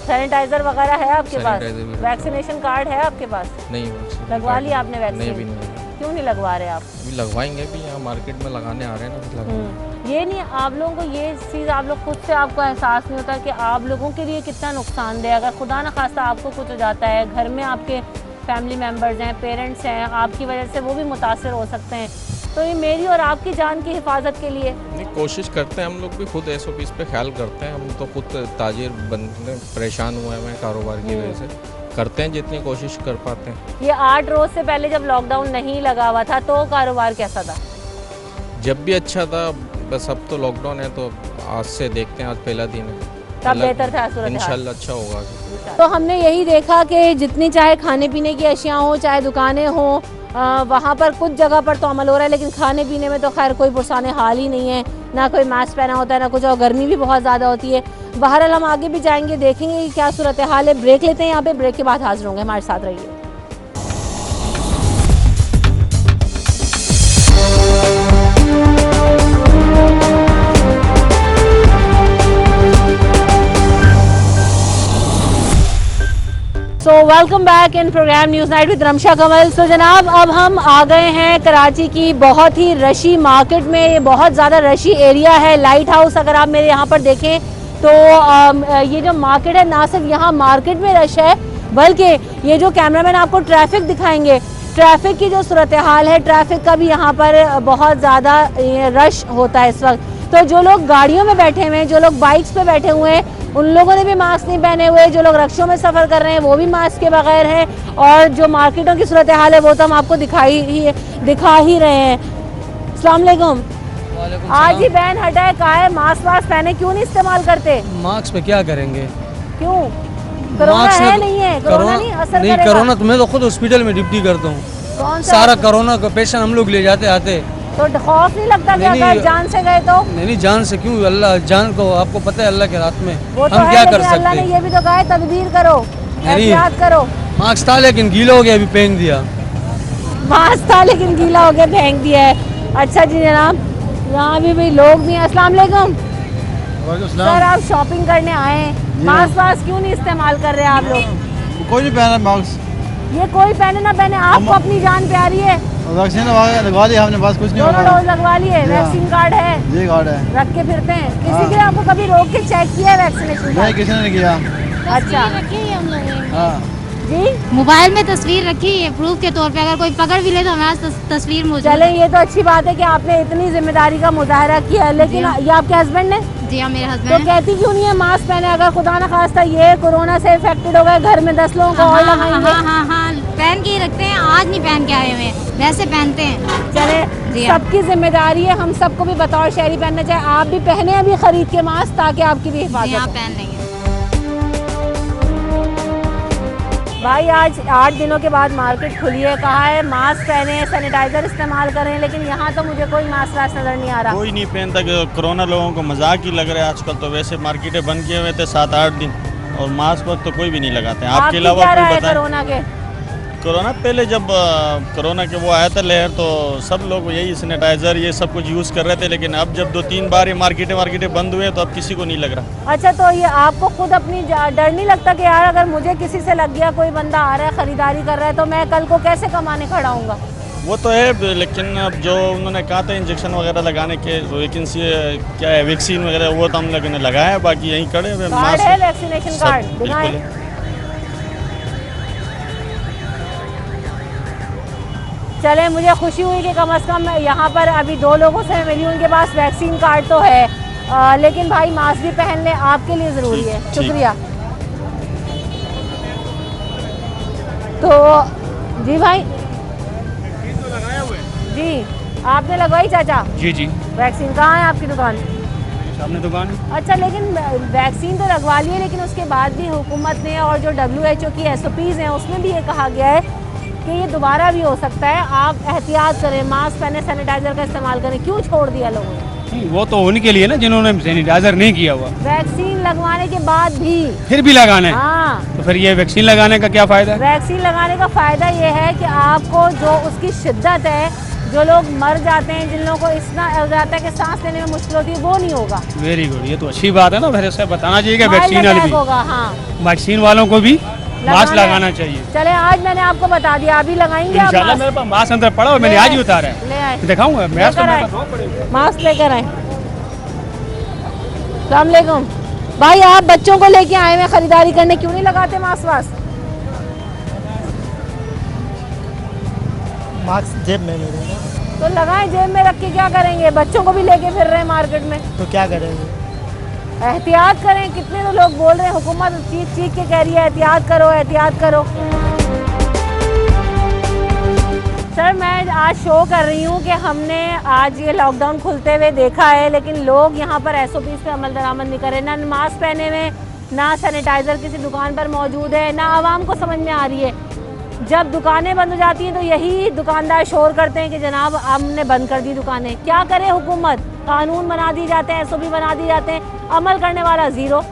सैनिटाइजर वगैरह है आपके पास? वैक्सीनेशन कार्ड है आपके पास? नहीं। लगवा लिया आपने वैक्सीन? नहीं, अभी नहीं। क्यों नहीं लगवा रहे आप? अभी लगवाएंगे भी, यहाँ मार्केट में लगाने आ रहे हैं ना। ये नहीं, आप लोगों को ये चीज़ आप लोग खुद से आपको एहसास नहीं होता कि आप लोगों के लिए कितना नुकसानदेह, अगर खुदा न खास्ता आपको कुछ हो जाता है, घर में आपके फैमिली मेम्बर्स हैं, पेरेंट्स हैं, आपकी वजह से वो भी मुतासर हो सकते हैं, तो ये मेरी और आपकी जान की हिफाजत के लिए नहीं, कोशिश करते हैं हम लोग भी, खुद SOPs पे ख्याल करते हैं। हम तो खुद ताजिर बनने परेशान हुए हैं कारोबार की वजह से, करते हैं जितनी कोशिश कर पाते हैं। ये 8 रोज़ से पहले जब लॉकडाउन नहीं लगा हुआ था तो कारोबार कैसा था? जब भी अच्छा था, बस अब तो लॉकडाउन है तो आज से देखते हैं, आज पहला दिन है, तब बेहतर था सूरत हाल? इंशाल्लाह अच्छा होगा। तो हमने यही देखा कि जितनी चाहे खाने पीने की अशिया हो, चाहे दुकानें हों, वहाँ पर कुछ जगह पर तो अमल हो रहा है, लेकिन खाने पीने में तो खैर कोई पुरसाने हाल ही नहीं है, ना कोई मास्क पहना होता है ना कुछ, और गर्मी भी बहुत ज़्यादा होती है। बहरहाल हम आगे भी जाएंगे, देखेंगे कि क्या सूरत हाल है। ब्रेक लेते हैं यहाँ पे, ब्रेक के बाद हाजिर होंगे, हमारे साथ रहिए। So welcome back in program news night with Ramsha Kamal. So जनाब, अब हम आ गए हैं कराची की बहुत ही रशी मार्केट में। ये बहुत ज़्यादा रशी एरिया है, लाइट हाउस अगर आप मेरे यहाँ पर देखें तो ये जो मार्केट है, ना सिर्फ यहाँ मार्केट में रश है, बल्कि ये जो कैमरामैन आपको ट्रैफिक दिखाएंगे, ट्रैफिक की जो सूरत हाल है, ट्रैफिक का भी यहाँ पर बहुत ज़्यादा रश होता है इस वक्त। तो जो लोग गाड़ियों में बैठे हुए हैं, जो लोग बाइक्स पे बैठे हुए हैं, उन लोगों ने भी मास्क नहीं पहने हुए। जो लोग रक्षों में सफ़र कर रहे हैं वो भी मास्क के बगैर हैं, और जो मार्केटों की सूरत हाल है वो तो हम आपको दिखा ही रहे हैं। अस्सलाम वालेकुम। आज ही बैन हटा है, कहा है मास्क वास्क पहने, क्यों नहीं इस्तेमाल करते? मास्क पे क्या करेंगे? क्यों? कोरोना है नहीं है? कोरोना नहीं असर नहीं, कोरोना तो मैं तो खुद हॉस्पिटल में ड्यूटी करता हूँ, सारा कोरोना का पेशेंट हम लोग ले जाते आते। तो खौफ नहीं लगता कि अगर जान से गए तो? नहीं, जान से क्यों, अल्लाह जान को आपको पता है, अल्लाह के रात में वो तो हम क्या कर सकते हैं। अल्लाह ने ये भी तो कहा है तदबीर करो, एहतियात करो। मास्क था लेकिन गीला हो गया, अभी फेंक दिया। मास्क था लेकिन गीला हो गया, फेंक दिया है। अच्छा जी जनाब, यहाँ भी लोग भी हैं। अस्सलाम वालेकुम सर, आप शॉपिंग करने आए हैं, मास्क वास्क क्यों नहीं इस्तेमाल कर रहे आप लोग? कोई नहीं पहना मास्क। ये कोई पहने ना पहने, आपको अपनी जान प्यारी है। वैक्सीन लगवा लिया हमने, बस कुछ नहीं। दोनों डोज लगवा लिए? वैक्सीन कार्ड है? जी कार्ड है। रख के फिरते हैं? किसी ने आपको कभी रोक के चेक किया है वैक्सीनेशन? नहीं, किसी ने नहीं किया। अच्छा, रखी है हम लोगों ने। हाँ जी, मोबाइल में तस्वीर रखी है प्रूफ के तौर पे, अगर कोई पकड़ भी ले तो हमारे तस्वीर मौजूद। चले, ये तो अच्छी बात है कि आपने इतनी जिम्मेदारी का मुजाहरा किया, लेकिन ये आपके हस्बैंड ने? जी हाँ, मेरे हस्बैंड। तो कहती क्यों नहीं है मास्क पहने? अगर खुदा ना खास्ता ये कोरोना से इफेक्टेड हो गए, घर में 10 लोगों को और लगाएंगे। हाँ, पहन के ही रखते हैं, आज नहीं पहन के आए हुए, वैसे पहनते हैं। चले, जी हाँ। सबकी जिम्मेदारी है, हम सबको भी बतौर शहरी पहनना चाहिए। आप भी पहने अभी खरीद के मास्क, ताकि आपकी भी हिफाजत हो। पहन लेंगे। भाई आज 8 दिनों के बाद मार्केट खुली है, कहा है मास्क पहने, सैनिटाइजर इस्तेमाल करें, लेकिन यहाँ तो मुझे कोई मास्क वास्क नजर नहीं आ रहा। कोई नहीं पहनता कि कोरोना लोगों को मजाक ही लग रहा है आजकल। तो वैसे मार्केटें बंद किए हुए थे 7-8 दिन, और मास्क वक्त तो कोई भी नहीं लगाते हैं। आपके अलावा क्या कोई राय है बताएं? कोरोना के? कोरोना पहले जब कोरोना के वो आया था लहर, तो सब लोग यही सैनिटाइजर ये सब कुछ यूज़ कर रहे थे, लेकिन अब जब 2-3 बार ये मार्केटें बंद हुए तो अब किसी को नहीं लग रहा। अच्छा, तो ये आपको खुद अपनी डर नहीं लगता कि यार अगर मुझे किसी से लग गया, कोई बंदा आ रहा है खरीदारी कर रहा है, तो मैं कल को कैसे कमाने खड़ा हूँगा? वो तो है, लेकिन अब जो उन्होंने कहा था इंजेक्शन वगैरह लगाने के, वैकेंसी क्या है वैक्सीन वगैरह, वो तो हम लोगों ने लगाया है, बाकी यहीं खड़े हुए। कार्ड है, वैक्सीनेशन कार्ड दिखाएं। चले, मुझे खुशी हुई कि कम से कम यहाँ पर अभी 2 लोगों से मिली, उनके पास वैक्सीन कार्ड तो है, लेकिन भाई मास्क भी पहन ले, आपके लिए ज़रूरी है। शुक्रिया। तो जी भाई, जी आपने लगवाई चाचा? जी जी। वैक्सीन कहाँ है आपकी दुकान? सामने दुकान। अच्छा, लेकिन वैक्सीन तो लगवा ली है, लेकिन उसके बाद भी हुकूमत ने और जो WHO की SOPs हैं उसमें भी ये कहा गया है कि ये दोबारा भी हो सकता है, आप एहतियात करें, मास्क पहने, सैनिटाइजर का इस्तेमाल करें। क्यों छोड़ दिया लोगों ने? नहीं, वो तो उन्हीं के लिए ना जिन्होंने सैनिटाइजर नहीं किया हुआ। वैक्सीन लगवाने के बाद भी फिर भी लगाना है। हाँ, तो फिर ये वैक्सीन लगाने का क्या फायदा है? वैक्सीन लगाने का फायदा ये है कि आपको जो उसकी शिद्दत है, जो लोग मर जाते हैं, जिन लोगों को इतना हो जाता है कि सांस लेने में मुश्किल होती है, वो नहीं होगा। वेरी गुड, ये तो अच्छी बात है ना। फिर उसे बताना चाहिए कि वैक्सीन वाले भी होगा। हाँ, वैक्सीन वालों को भी मास्क लगाना चाहिए। चले, आज मैंने आपको बता दिया, अभी लगाएंगे आप इंशाल्लाह। मेरे पास मास्क अंदर पड़ा हुआ, मैंने आज ही उतारा है। ले आए, दिखाऊंगा मास्क लेकर आए। अस्सलाम वालेकुम भाई, आप बच्चों को लेके आए हैं खरीदारी करने, क्यों नहीं लगाते मास्क वास्क? मास्क जेब में मेरे। तो लगाएं, जेब में रख के क्या करेंगे? बच्चों को भी लेके फिर रहे हैं मार्केट में, तो क्या करेंगे? एहतियात करें। कितने तो लोग बोल रहे हैं, हुकूमत चीख चीख के कह रही है एहतियात करो, एहतियात करो। सर, मैं आज शो कर रही हूँ कि हमने आज ये लॉकडाउन खुलते हुए देखा है, लेकिन लोग यहाँ पर SOPs पे अमल दरामद नहीं कर रहे। ना मास्क पहने हुए, ना सैनिटाइज़र किसी दुकान पर मौजूद है, ना आवाम को समझ में आ रही है। जब दुकानें बंद हो जाती हैं तो यही दुकानदार शोर करते हैं कि जनाब हमने बंद कर दी दुकानें। क्या करे हुकूमत? कानून बना दी जाते हैं, SOP बना दी जाते हैं, अमल करने वाला ज़ीरो।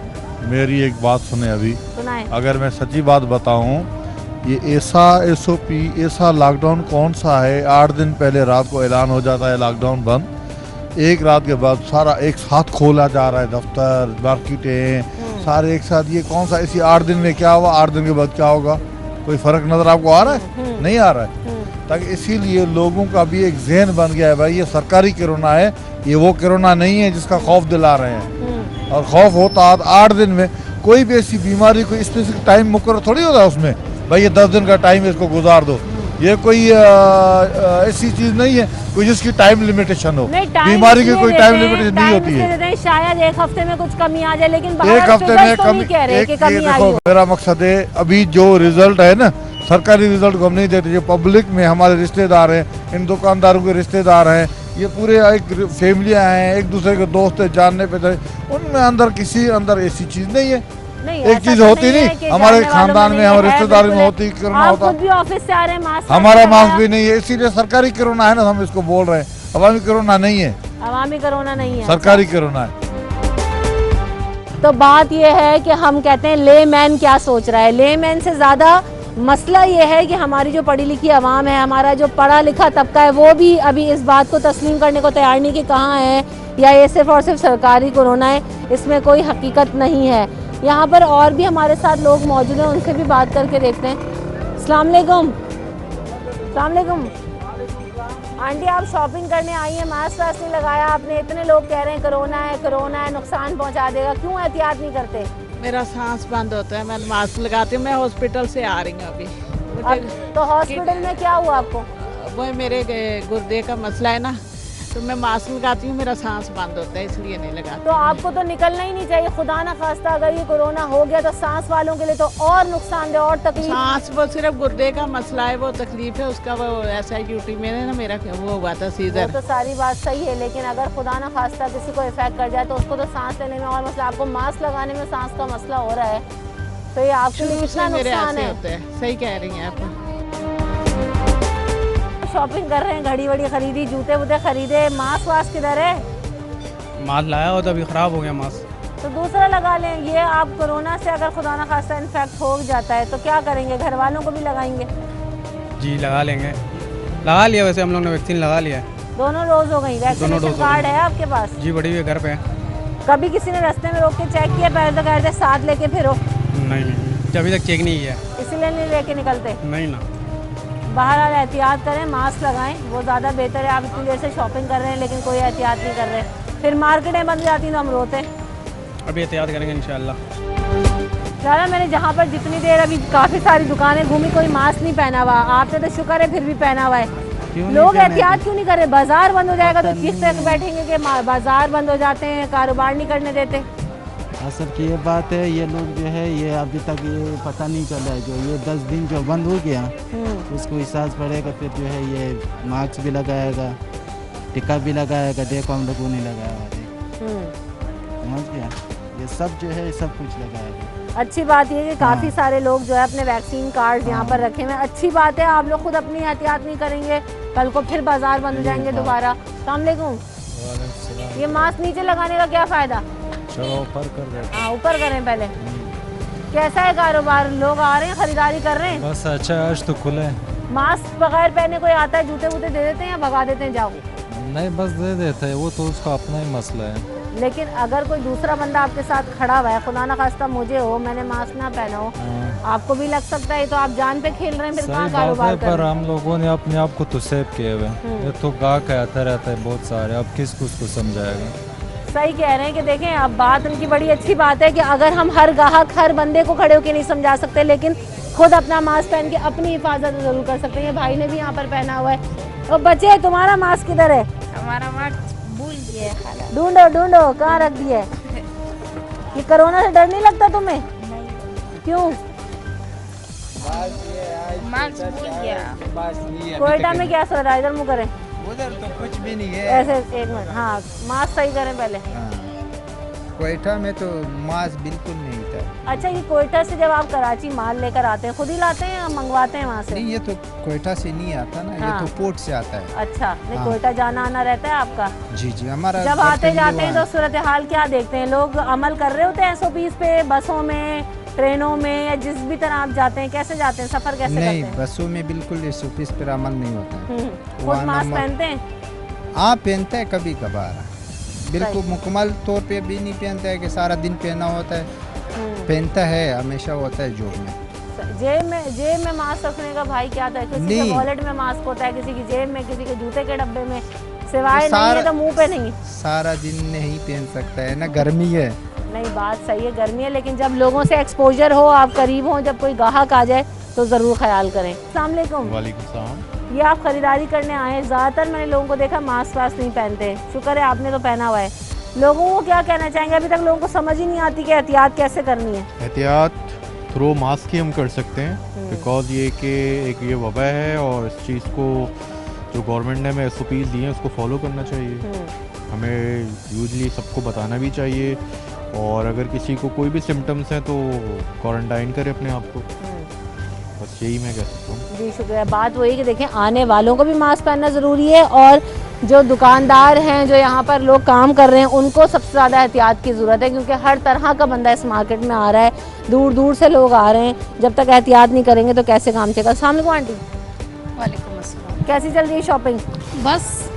मेरी एक बात सुने अभी, सुनाएं। अगर मैं सच्ची बात बताऊं, ये ऐसा SOP, ऐसा लॉकडाउन कौन सा है? 8 दिन पहले रात को ऐलान हो जाता है लॉकडाउन बंद, एक रात के बाद सारा एक साथ खोला जा रहा है, दफ्तर, मार्केटें सारे एक साथ। ये कौन सा? इसी 8 दिन में क्या हुआ? 8 दिन के बाद क्या होगा? कोई फ़र्क नज़र आपको आ रहा है? नहीं आ रहा है। ताकि इसीलिए लोगों का भी एक जहन बन गया है, भाई ये सरकारी कोरोना है, ये वो कोरोना नहीं है जिसका खौफ दिला रहे हैं। और खौफ होता 8 दिन में। कोई भी ऐसी बीमारी कोई स्पेसिफिक टाइम मुकर्रर थोड़ी होता है उसमें, भाई ये 10 दिन का टाइम है, इसको गुजार दो। ये कोई ऐसी चीज़ नहीं है कोई जिसकी टाइम लिमिटेशन हो। बीमारी की कोई टाइम लिमिटेशन नहीं होती है। शायद एक हफ्ते में कुछ कमी आ जाए, लेकिन एक हफ्ते में कमी, देखो मेरा मकसद है अभी जो रिजल्ट है ना, सरकारी रिजल्ट को हम नहीं देते। जो पब्लिक में हमारे रिश्तेदार हैं, इन दुकानदारों के रिश्तेदार हैं, ये पूरे एक फैमिलियाँ हैं, एक दूसरे के दोस्त है, जानने पे उनमें अंदर किसी अंदर ऐसी चीज़ नहीं है। एक चीज होती नहीं, हमारे खानदान में, हमारे रिश्तेदारी में होती कोरोना होता। खुद भी ऑफिस से आ रहे हैं, मास्क हमारा मास्क भी नहीं है, इसीलिए सरकारी कोरोना है ना, हम इसको बोल रहे हैं। अवामी कोरोना नहीं है, अवामी कोरोना नहीं है, सरकारी कोरोना है। तो बात ये है कि हम कहते हैं ले मैन क्या सोच रहा है। ले मैन से ज़्यादा मसला ये है कि हमारी जो पढ़ी लिखी आवाम है, हमारा जो पढ़ा लिखा तबका है, वो भी अभी इस बात को तस्लीम करने को तैयार नहीं कि कहाँ है या ये सिर्फ और सिर्फ सरकारी कोरोना है, इसमें कोई हकीकत नहीं है। यहाँ पर और भी हमारे साथ लोग मौजूद हैं, उनसे भी बात करके देखते हैं। अस्सलाम वालेकुम। अस्सलाम वालेकुम आंटी, आप शॉपिंग करने आई हैं, मास्क वास्क नहीं लगाया आपने, इतने लोग कह रहे हैं कोरोना है, नुकसान पहुँचा देगा, क्यों एहतियात नहीं करते? मेरा सांस बंद होता है, मैं मास्क लगाती हूँ। मैं हॉस्पिटल से आ रही हूँ अभी। तो हॉस्पिटल में क्या हुआ आपको? वो मेरे गुर्दे का मसला है ना, तो मैं मास्क लगाती हूँ, मेरा सांस बंद होता है इसलिए नहीं लगाती। तो आपको तो निकलना ही नहीं चाहिए, खुदा ना खास्ता अगर ये कोरोना हो गया तो सांस वालों के लिए तो और नुकसानदेह और तकलीफ। सांस वो सिर्फ गुर्दे का मसला है, वो तकलीफ है उसका, वो ऐसा ड्यूटी में ना मेरा वो हुआ था सीजर। तो सारी बात सही है, लेकिन अगर खुदा ना खास्ता किसी को इफेक्ट कर जाए तो उसको तो सांस लेने में और मसला, आपको मास्क लगाने में सांस का मसला हो रहा है, तो ये आपके लिए कितना नुकसान है। सही कह रही हैं आप। शॉपिंग कर रहे हैं, घड़ी वड़ी खरीदी, जूते वूते खरीदे, मास्क वास्क किधर है? मास्क लाया हो तो अभी ख़राब हो गया मास्क। तो दूसरा लगा लें। ये आप कोरोना से अगर खुदा ना खास्ता इन्फेक्ट हो जाता है तो क्या करेंगे, घर वालों को भी लगाएंगे? जी लगा लेंगे, लगा लिया, वैसे हम लोग ने वैक्सीन लगा लिया है। दोनों डोज हो गई? वैक्सीनेशन कार्ड है आपके पास? जी बड़ी हुई घर पे है। कभी किसी ने रास्ते में रोक के चेक किया? पहले तो कहते साथ लेके फिरो। नहीं, अभी तक चेक नहीं किया। इसीलिए नहीं लेके निकलते? नहीं ना। बाहर एहतियात करें, मास्क लगाएं, वो ज़्यादा बेहतर है। आप इतनी देर से शॉपिंग कर रहे हैं लेकिन कोई एहतियात नहीं कर रहे, फिर मार्केटें बंद जाती हैं तो हम रोते। अभी एहतियात करेंगे इंशाल्लाह। ज़्यादा मैंने जहाँ पर जितनी देर अभी काफ़ी सारी दुकानें घूमी, कोई मास्क नहीं पहना हुआ। आपने तो शुक्र है फिर भी पहना हुआ है। लोग एहतियात क्यों नहीं कर रहे? बाजार बंद हो जाएगा तो किस तरह बैठेंगे कि बाजार बंद हो जाते हैं, कारोबार नहीं करने देते। असल की ये बात है, ये लोग जो है ये अभी तक ये पता नहीं चला है, जो ये 10 दिन जो बंद हो गया उसको एहसास पड़ेगा, फिर जो है ये मास्क भी लगाएगा, टिक्का भी लगाएगा। देखो हम लोगों ने लगाया, समझ गया, ये सब जो है सब कुछ लगाएगा। अच्छी बात ये है कि काफ़ी सारे लोग जो है अपने वैक्सीन कार्ड यहाँ पर रखे हुए हैं। अच्छी बात है, आप लोग खुद अपनी एहतियात नहीं करेंगे, कल को फिर बाजार बंद हो जाएंगे दोबारा। अस्सलाम वालेकुम। ये मास्क नीचे लगाने का क्या फ़ायदा? चलो ऊपर कर दे। हाँ ऊपर करें पहले। कैसा है कारोबार? लोग आ रहे हैं, खरीदारी कर रहे हैं? बस अच्छा है, आज तो खुले हैं। मास्क बगैर पहने कोई आता है, जूते वूते दे देते हैं या भगा देते हैं जाओ? नहीं बस दे देते हैं, वो तो उसका अपना ही मसला है। लेकिन अगर कोई दूसरा बंदा आपके साथ खड़ा हुआ है, खुदा ना खास्ता मुझे हो, मैंने मास्क ना पहना हो, आपको भी लग सकता है, तो आप जान पे खेल रहे हैं, फिर कहाँ कारोबार कर पर रहे हैं? हम लोगों ने अपने आप को तो सेव किए हुए, ये तो गाहक आता रहता है बहुत सारे, अब किस उसको समझाएगा। सही कह रहे हैं कि देखें, अब बात उनकी बड़ी अच्छी बात है कि अगर हम हर ग्राहक हर बंदे को खड़े होकर नहीं समझा सकते, लेकिन खुद अपना मास्क पहन के अपनी हिफाजत जरूर कर सकते हैं। भाई ने भी यहाँ पर पहना हुआ है। और बच्चे, तुम्हारा मास्क किधर है? हमारा मास्क भूल गया है। ढूंढो ढूंढो, कहाँ रख दिया है? ये कोरोना से डर नहीं लगता तुम्हें? क्यों? मास्क भूल गया। कोयटा में क्या सो रहा है? इधर मुँह करें। उधर तो कुछ भी नहीं है। ऐसे एक मिनट, हाँ मास्क सही करें पहले। कोयटा में तो मास्क बिल्कुल नहीं था। अच्छा, ये कोयटा से जब आप कराची माल लेकर आते हैं, खुद ही लाते हैं या मंगवाते हैं वहाँ से? नहीं, ये तो कोयटा से नहीं आता ना, हाँ। ये तो पोर्ट से आता है। अच्छा, नहीं हाँ। कोयटा जाना आना रहता है आपका? जी जी, हमारा जब आते जाते हैं तो सूरत हाल क्या देखते हैं? लोग अमल कर रहे होते हैं SOPs पे, बसों में, ट्रेनों में, या जिस भी तरह आप जाते हैं, कैसे जाते हैं, सफर कैसे करते नहीं, हैं? बसों में बिल्कुल SOPs पर अमल नहीं होता है। खुद मास्क पहनते हैं? हाँ पहनते हैं कभी कभार, बिल्कुल मुकम्मल तौर पे भी नहीं पहनता है कि सारा दिन पहना होता है, पहनता है हमेशा होता है जोब में। जेब में मास्क रखने का भाई क्या था? किसी के वॉलेट में मास्क होता है, किसी की जेब में, किसी के जूते के डब्बे में, सिवाय नहीं है तो मुंह पे नहीं। सारा दिन नहीं पहन सकता है ना, गर्मी है। नहीं, बात सही है, गर्मी है, लेकिन जब लोगों से एक्सपोजर हो, आप करीब हो, जब कोई ग्राहक आ जाए तो ज़रूर ख्याल करें। अस्सलाम वालेकुम। वालेकुम सलाम। ये आप खरीदारी करने आए हैं, ज़्यादातर मैंने लोगों को देखा मास्क वास्क नहीं पहनते। शुक्र है आपने तो पहना हुआ है। लोगों को क्या कहना चाहेंगे? अभी तक लोगों को समझ ही नहीं आती कि एहतियात कैसे करनी है। एहतियात थ्रू मास्क ही हम कर सकते हैं, बिकॉज ये कि एक ये वबा है और इस चीज़ को जो गवर्नमेंट ने हमें SOPs दी हैं उसको फॉलो करना चाहिए। हमें यूजली सबको बताना भी चाहिए, और अगर किसी को कोई भी सिम्टम्स हैं तो क्वारंटाइन करे अपने आप को, बस यही मैं कह सकता हूँ। जी शुक्रिया। बात वही कि देखें, आने वालों को भी मास्क पहनना ज़रूरी है, और जो दुकानदार हैं, जो यहाँ पर लोग काम कर रहे हैं, उनको सबसे ज़्यादा एहतियात की ज़रूरत है, क्योंकि हर तरह का बंदा इस मार्केट में आ रहा है, दूर दूर से लोग आ रहे हैं। जब तक एहतियात नहीं करेंगे तो कैसे काम चलेगा? अस्सलाम वालेकुम आंटी। वालेकुम अस्सलाम। कैसी चल रही है शॉपिंग? बस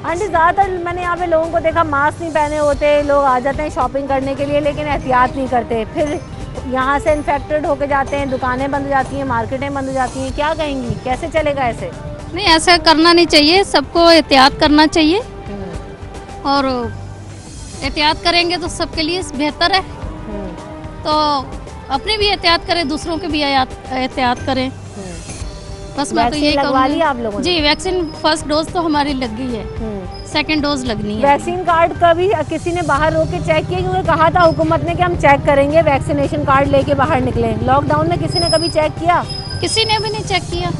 आंटी, ज़्यादातर मैंने यहाँ पे लोगों को देखा मास्क नहीं पहने होते, लोग आ जाते हैं शॉपिंग करने के लिए लेकिन एहतियात नहीं करते, फिर यहाँ से इन्फेक्टेड होके जाते हैं, दुकानें बंद हो जाती हैं, मार्केटें बंद हो जाती हैं। क्या कहेंगी, कैसे चलेगा ऐसे? नहीं, ऐसा करना नहीं चाहिए, सबको एहतियात करना चाहिए, और एहतियात करेंगे तो सबके लिए बेहतर है। तो अपने भी एहतियात करें, दूसरों के भी एहतियात करें, बस मैं तो यही लगवा ली कहूँगी। आप लोगों ने? जी वैक्सीन फर्स्ट डोज तो हमारी लग गई है, सेकंड डोज लगनी है। वैक्सीन कार्ड का भी किसी ने बाहर रोक के चेक किया? क्योंकि कहा था हुकूमत ने कि हम चेक करेंगे, वैक्सीनेशन कार्ड लेके बाहर निकले। लॉकडाउन में किसी ने कभी चेक किया? किसी ने भी नहीं चेक किया।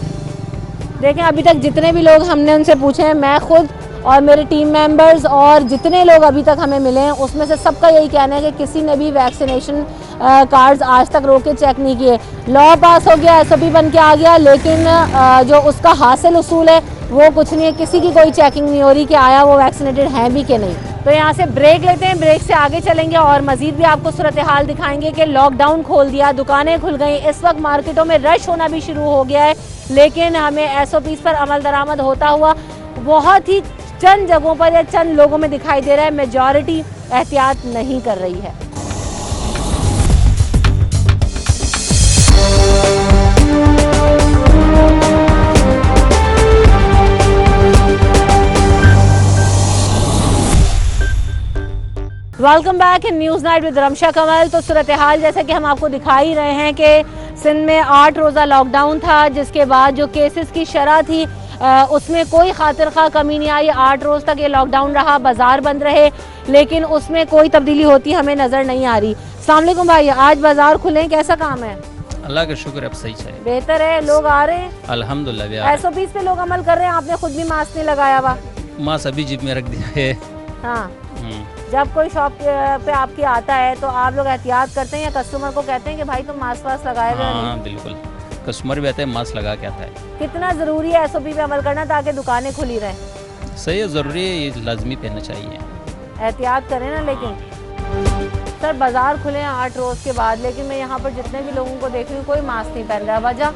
देखें, अभी तक जितने भी लोग हमने उनसे पूछे हैं, मैं खुद और मेरे टीम मेंबर्स और जितने लोग अभी तक हमें मिले हैं, उसमें से सबका यही कहना है कि किसी ने भी वैक्सीनेशन कार्ड्स आज तक रोक के चेक नहीं किए। लॉ पास हो गया, SOP बन के आ गया, लेकिन जो उसका हासिल उसूल है वो कुछ नहीं है। किसी की कोई चेकिंग नहीं हो रही कि आया वो वैक्सीनेटेड हैं भी कि नहीं। तो यहाँ से ब्रेक लेते हैं, ब्रेक से आगे चलेंगे और मज़ीद भी आपको सूरत हाल दिखाएंगे कि लॉकडाउन खोल दिया, दुकानें खुल गई, इस वक्त मार्केटों में रश होना भी शुरू हो गया है, लेकिन हमें SOPs पर अमल दरामद होता हुआ बहुत ही चंद जगहों पर या चंद लोगों में दिखाई दे रहा है। मेजॉरिटी एहतियात नहीं कर रही है। Welcome back in news night with Ramsha Kamal. तो सूरत हाल जैसा कि हम आपको दिखा ही रहे हैं कि सिंध में 8 रोज़ा लॉकडाउन था, जिसके बाद जो केसेस की शरह थी उसमें कोई खातिर खा कमी नहीं आई। 8 रोज़ तक ये लॉकडाउन रहा, बाज़ार बंद रहे, लेकिन उसमें कोई तब्दीली होती हमें नज़र नहीं आ रही। अस्सलाम वालेकुम भाई, आज बाज़ार खुले, कैसा काम है? अल्लाह का शुक्र, अब सही है, बेहतर है, लोग आ रहे हैं अल्हम्दुलिल्लाह। SOPs पे लोग अमल कर रहे हैं। आपने खुद भी मास्क नहीं लगाया हुआ? मास्क अभी जिब में रख दिया है। हाँ, जब कोई शॉप पे आपकी आता है तो आप लोग एहतियात करते हैं या कस्टमर को कहते हैं कि भाई तुम मास्क वास्क लगाए हुए नहीं? हाँ बिल्कुल, कस्टमर भी आते हैं, मास्क लगा के आता है। कितना ज़रूरी है SOP पे अमल करना ताकि दुकानें खुली रहें? सही है, ज़रूरी है, ये लाजमी पहनना चाहिए। एहतियात करें ना। लेकिन सर बाज़ार खुले हैं 8 रोज़ के बाद, लेकिन मैं यहाँ पर जितने भी लोगों को देख रही हूँ कोई मास्क नहीं पहन रहा। वजह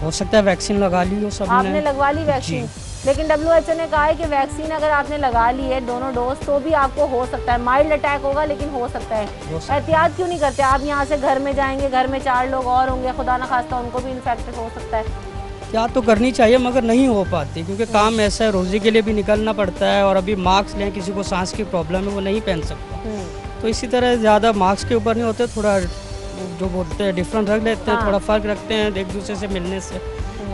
हो सकता है वैक्सीन लगा ली हो सब ने। आपने लगवा ली वैक्सीन, लेकिन WHO ने कहा है कि वैक्सीन अगर आपने लगा ली है दोनों डोज तो भी आपको हो सकता है, माइल्ड अटैक होगा लेकिन हो सकता है। एहतियात क्यों नहीं करते आप? यहाँ से घर में जाएंगे, घर में 4 लोग और होंगे, खुदा न खास्ता उनको भी इन्फेक्टेड हो सकता है। क्या तो करनी चाहिए मगर नहीं हो पाती, क्योंकि काम ऐसा है, रोज़ी के लिए भी निकलना पड़ता है। और अभी मास्क लें, किसी को सांस की प्रॉब्लम है वो नहीं पहन सकता, तो इसी तरह ज़्यादा मास्क के ऊपर नहीं होते, थोड़ा जो बोलते हैं डिफरेंट रख लेते हैं, थोड़ा फ़र्क रखते हैं एक दूसरे से मिलने से।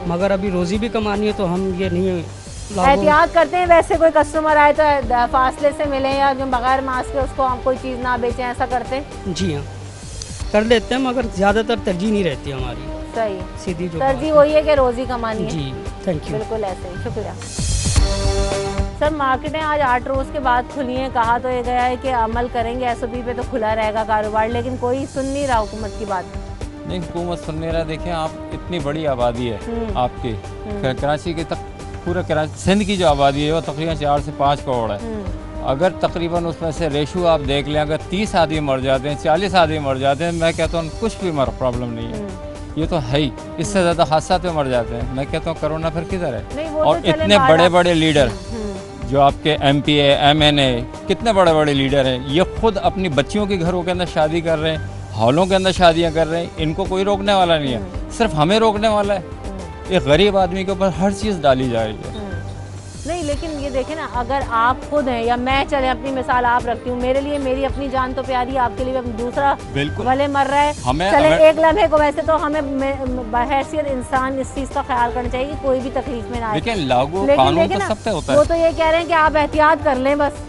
मगर अभी रोज़ी भी कमानी है तो हम ये नहीं एहतियात करते हैं। वैसे कोई कस्टमर आए तो फासले से मिलें या जो बगैर मास्क के उसको हम कोई चीज़ ना बेचें, ऐसा करते हैं? जी हाँ, कर लेते हैं, मगर ज़्यादातर तरजीह नहीं रहती हमारी। सही, सीधी जो तरजीह वही है कि रोज़ी कमानी है। जी थैंक यू। बिल्कुल ऐसे ही, शुक्रिया। सर मार्केटें आज 8 रोज़ के बाद खुली हैं, कहा तो ये गया है कि अमल करेंगे SOP पे तो खुला रहेगा कारोबार, लेकिन कोई सुन नहीं रहा हुकूमत की बात। नहीं, हुकूमत सुन नहीं रहा। देखें आप, इतनी बड़ी आबादी है आपकी, कराची के तक पूरा कराची सिंध की जो आबादी है वो तकरीबन 4 से 5 करोड़ है। अगर तकरीबन उसमें से रेशो आप देख लें, अगर 30 आदमी मर जाते हैं, 40 आदमी मर जाते हैं, मैं कहता हूँ कुछ भी प्रॉब्लम नहीं है, ये तो है ही। इससे ज़्यादा हादसा पे मर जाते हैं। मैं कहता हूँ कोरोना फिर किधर है? और तो इतने बड़े बड़े लीडर जो आपके MP है, MNA, कितने बड़े बड़े लीडर हैं, ये खुद अपनी बच्चियों के घरों के अंदर शादी कर रहे हैं, हॉलों के अंदर शादियाँ कर रहे हैं। इनको कोई रोकने वाला नहीं है, सिर्फ हमें रोकने वाला है। एक गरीब आदमी के ऊपर हर चीज़ डाली जा रही है। नहीं, लेकिन ये देखें ना, अगर आप खुद हैं या मैं, चले अपनी मिसाल आप रखती हूँ, मेरे लिए मेरी अपनी जान तो प्यारी है, आपके लिए दूसरा भले मर रहा है, चले एक लम्हे को, वैसे तो हमें बहैसियत इंसान इस चीज़ का ख्याल करना चाहिए कि कोई भी तकलीफ में ना आए। लेकिन लागू कानून तो सब पे होता है। वो तो ये कह रहे हैं कि आप एहतियात कर लें बस,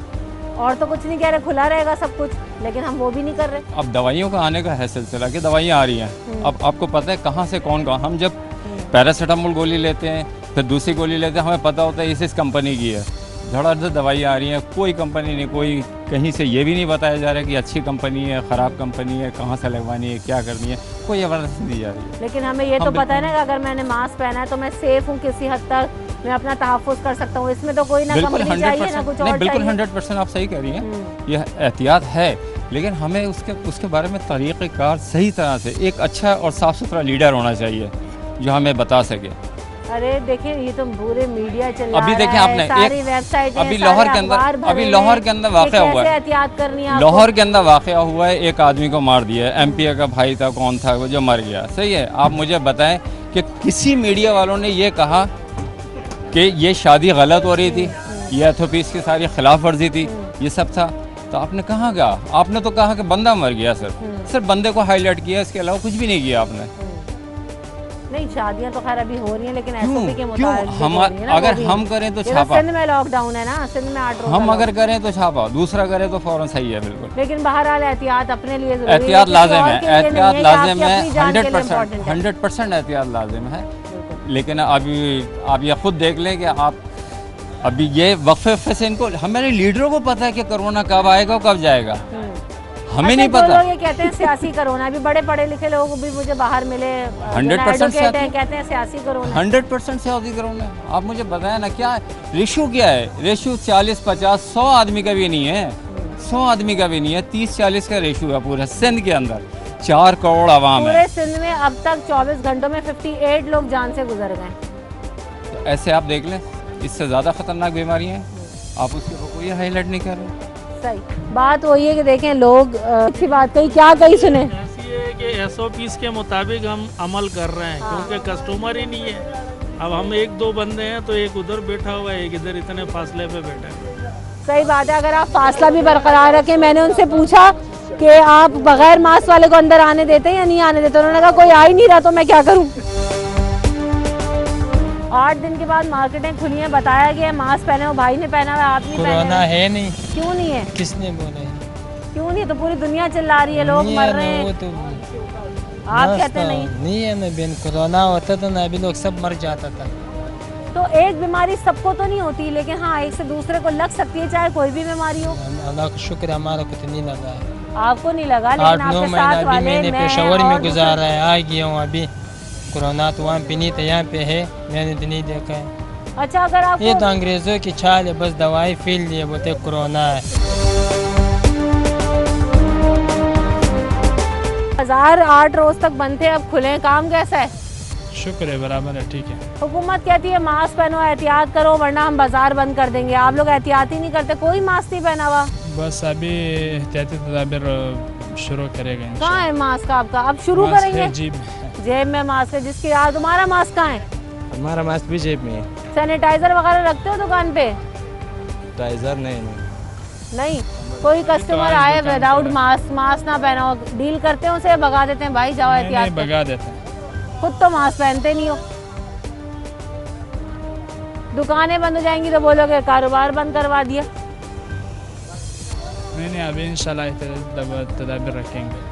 और तो कुछ नहीं कह रहे, खुला रहेगा सब कुछ, लेकिन हम वो भी नहीं कर रहे। अब दवाइयों का आने का है सिलसिला कि दवाइयाँ आ रही हैं। अब आपको पता है कहाँ से कौन, हम जब पैरासीटामोल गोली लेते हैं, फिर दूसरी गोली लेते हैं, हमें पता होता है इस कंपनी की है। धड़ाधड़ दवाइयाँ आ रही हैं, कोई कंपनी नहीं, कोई कहीं से ये भी नहीं बताया जा रहा है कि अच्छी कंपनी है, ख़राब कंपनी है, कहाँ से लगवानी है, क्या करनी है, कोई अवेयरनेस नहीं दी जा रही है। लेकिन हमें ये तो पता है ना कि अगर मैंने मास्क पहना है तो मैं सेफ हूँ, किसी हद तक मैं अपना तहफ़्फ़ुज़ कर सकता हूँ। इसमें तो कोई ना कंपनी चाहिए ना कुछ और। बिल्कुल 100% आप सही कह रही हैं, यह एहतियात है, लेकिन हमें उसके बारे में तरीक़ेकार सही तरह से, एक अच्छा और साफ़ सुथरा लीडर होना चाहिए जो हमें बता सके। अरे देखिए, ये तो पूरे मीडिया चल रहा है, अभी देखें आपने सारी वेबसाइट, अभी लाहौर के अंदर वाक़या हुआ है, एहतियात करनी है। लाहौर के अंदर वाक़या हुआ है, एक आदमी को मार दिया है, MP का भाई था, कौन था वो जो मर गया। सही है, आप मुझे बताएं कि किसी मीडिया वालों ने ये कहा कि ये शादी गलत हो रही थी, ये SOPs की सारी खिलाफ वर्जी थी, ये सब था, तो आपने कहाँ गया? आपने तो कहा कि बंदा मर गया, सिर्फ बंदे को हाईलाइट किया, इसके अलावा कुछ भी नहीं किया आपने। नहीं, शादियां तो खैर अभी हो रही हैं, लेकिन क्यों? एसओपी के क्यों? मुताबिक हम हो रही है ना, अगर वो भी। हम करें तो ये छापा, सिंध में लॉकडाउन है ना, सिंध में 8 रोज हम अगर करें तो छापा, दूसरा करे तो फौरन सही है बिल्कुल। लेकिन बहरहाल एहतियात अपने लिए जरूरी है, एहतियात किसी लाजिम और है, के लिए नहीं एहतियात कि लाजिम आपकी है, अपनी जान के लिए 100% important है। 100% एहतियात लाजिम है। लेकिन अभी आप ये खुद देख लें कि आप अभी ये वक्फे से इनको, हमारे लीडरों को पता है कि कोरोना कब आएगा और कब जाएगा, हमें नहीं अच्छा, पता। लोग ये कहते हैं सियासी कोरोना, अभी बड़े पढ़े लिखे लोग भी मुझे बाहर मिले 100% कहते हैं सियासी कोरोना। 100% सियासी कोरोना। आप मुझे बताएं ना क्या रेशो क्या है? रेशो 40-50 100 आदमी का भी नहीं है, 100 आदमी का भी नहीं है, 30-40 का रेशो है पूरे सिंध के अंदर। 4 करोड़ आवाम है। पूरे सिंध में अब तक 24 घंटों में 58 लोग जान से गुजर गए। तो ऐसे आप देख लें, इससे ज़्यादा खतरनाक बीमारियाँ हैं, आप उसके ऊपर कोई हाईलाइट नहीं कर रहे। सही बात वही है कि देखें लोग अच्छी बात कही, क्या कही सुने? ऐसी है कि SOPs के मुताबिक हम अमल कर रहे हैं, क्योंकि कस्टमर ही नहीं है। अब हम 1-2 बंदे हैं तो एक उधर बैठा हुआ है, एक इधर, इतने फासले पे बैठा है। सही बात है, अगर आप फासला भी बरकरार रखें। मैंने उनसे पूछा कि आप बगैर मास्क वाले को अंदर आने देते हैं या नहीं आने देते, उन्होंने कहा कोई आ ही नहीं रहा तो मैं क्या करूं। 8 दिन के बाद मार्केटें खुली हैं, बताया गया मास्क पहने हो, भाई ने पहना हुआ, आप नहीं पहने। कोरोना है नहीं। क्यों नहीं है? किसने बोला है? क्यों नहीं? तो पूरी दुनिया चिल्ला रही है, लोग मर रहे हैं, तो आप कहते नहीं। नहीं है ना बेन, कोरोना होता तो ना अभी लोग सब मर जाता था। तो एक बीमारी सबको तो नहीं होती, लेकिन हाँ एक से दूसरे को लग सकती है, चाहे कोई भी बीमारी हो। अल्लाह का शुक्र हमारा को तो नहीं लगा है। आपको नहीं लगा, लेकिन 8-9 आपके महीना साथ अभी वाले मैंने मैं पेशावर और में गुजारा है, आ गया हूँ अभी। कोरोना तो वहाँ पे नहीं था, यहाँ पे है, मैंने तो नहीं देखा है। अच्छा, अगर आप ये तो अंग्रेजों की चाल है, बस दवाई फील लिए बोलते कोरोना है। बाजार 8 रोज तक बंद थे, अब खुले, काम कैसा है? शुक्र है, बराबर है, ठीक है। हुकूमत कहती है मास्क पहनो, एहतियात करो, वरना हम बाजार बंद कर देंगे। आप लोग एहतियात ही नहीं करते, कोई मास्क नहीं पहना हुआ। बस अभी एहतियाती तदाबीर शुरू करेंगे। कहाँ है मास्क आपका? अब शुरू करेंगे? जेब में मास्क है जिसकी यार। तुम्हारा मास्क कहाँ है? हमारा मास्क भी जेब में है। सैनिटाइजर वगैरह रखते हो दुकान पे? सैनिटाइजर नहीं। कोई कस्टमर आए विदाउट मास्क, मास्क ना पहना हो, डील करते हैं उसे, भगा देते हैं, भाई जाओ एहतियात। भगा देते हैं। खुद तो मास्क पहनते नहीं हो। दुकानें बंद हो जाएंगी तो बोलोगे कारोबार बंद करवा दिया। नहीं, अभी इंशाल्लाह तदाबीर रखेंगे।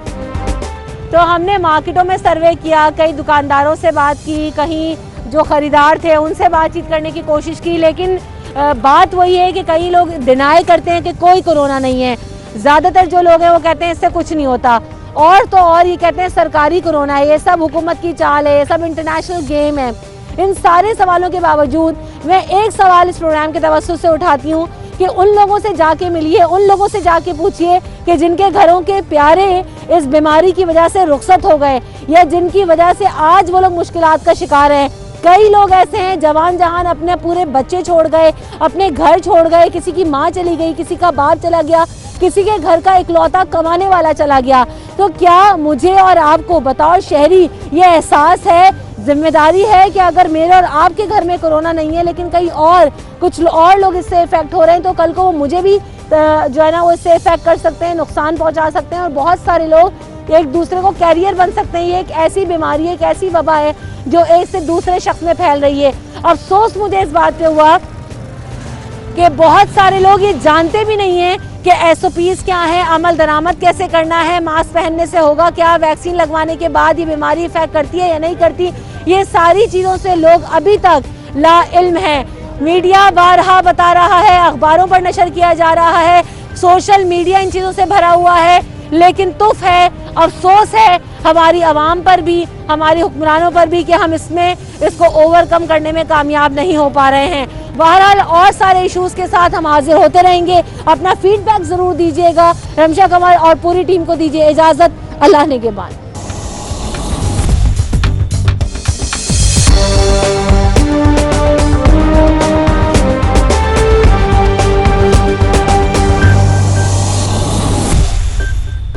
तो हमने मार्केटों में सर्वे किया, कई दुकानदारों से बात की, कहीं जो खरीदार थे उनसे बातचीत करने की कोशिश की, लेकिन बात वही है कि कई लोग डिनाई करते हैं कि कोई कोरोना नहीं है। ज़्यादातर जो लोग हैं वो कहते हैं इससे कुछ नहीं होता, और तो और ये कहते हैं सरकारी कोरोना है, ये सब हुकूमत की चाल है, ये सब इंटरनेशनल गेम है। इन सारे सवालों के बावजूद मैं एक सवाल इस प्रोग्राम के तवज्जुह से उठाती हूँ कि उन लोगों से जाके मिलिए, उन लोगों से जाके पूछिए कि जिनके घरों के प्यारे इस बीमारी की वजह से रुखसत हो गए, या जिनकी वजह से आज वो लोग मुश्किलात का शिकार हैं। कई लोग ऐसे हैं जवान जहान अपने पूरे बच्चे छोड़ गए, अपने घर छोड़ गए, किसी की माँ चली गई, किसी का बाप चला गया, किसी के घर का इकलौता कमाने वाला चला गया। तो क्या मुझे और आपको बतौर शहरी ये एहसास है, जिम्मेदारी है कि अगर मेरे और आपके घर में कोरोना नहीं है लेकिन कहीं और कुछ और लोग इससे इफेक्ट हो रहे हैं, तो कल को वो मुझे भी जो है ना वो इससे इफेक्ट कर सकते हैं, नुकसान पहुंचा सकते हैं, और बहुत सारे लोग एक दूसरे को कैरियर बन सकते हैं। ये एक ऐसी बीमारी है, एक ऐसी वबा है जो एक से दूसरे शख्स में फैल रही है। अफसोस मुझे इस बात पे हुआ कि बहुत सारे लोग ये जानते भी नहीं हैं कि SOPs क्या है, अमल दरामद कैसे करना है, मास्क पहनने से होगा क्या, वैक्सीन लगवाने के बाद ये बीमारी इफेक्ट करती है या नहीं करती, ये सारी चीज़ों से लोग अभी तक ला इल्म है। मीडिया बारहा बता रहा है, अखबारों पर नशर किया जा रहा है, सोशल मीडिया इन चीज़ों से भरा हुआ है, लेकिन तुफ है, अफसोस है हमारी आवाम पर भी, हमारी हुक्मरानों पर भी कि हम इसको ओवरकम करने में कामयाब नहीं हो पा रहे हैं। बहरहाल और सारे इश्यूज़ के साथ हम हाजिर होते रहेंगे। अपना फीडबैक ज़रूर दीजिएगा। रमशा कमल और पूरी टीम को दीजिए इजाज़त। अल्लाह ने के बाद।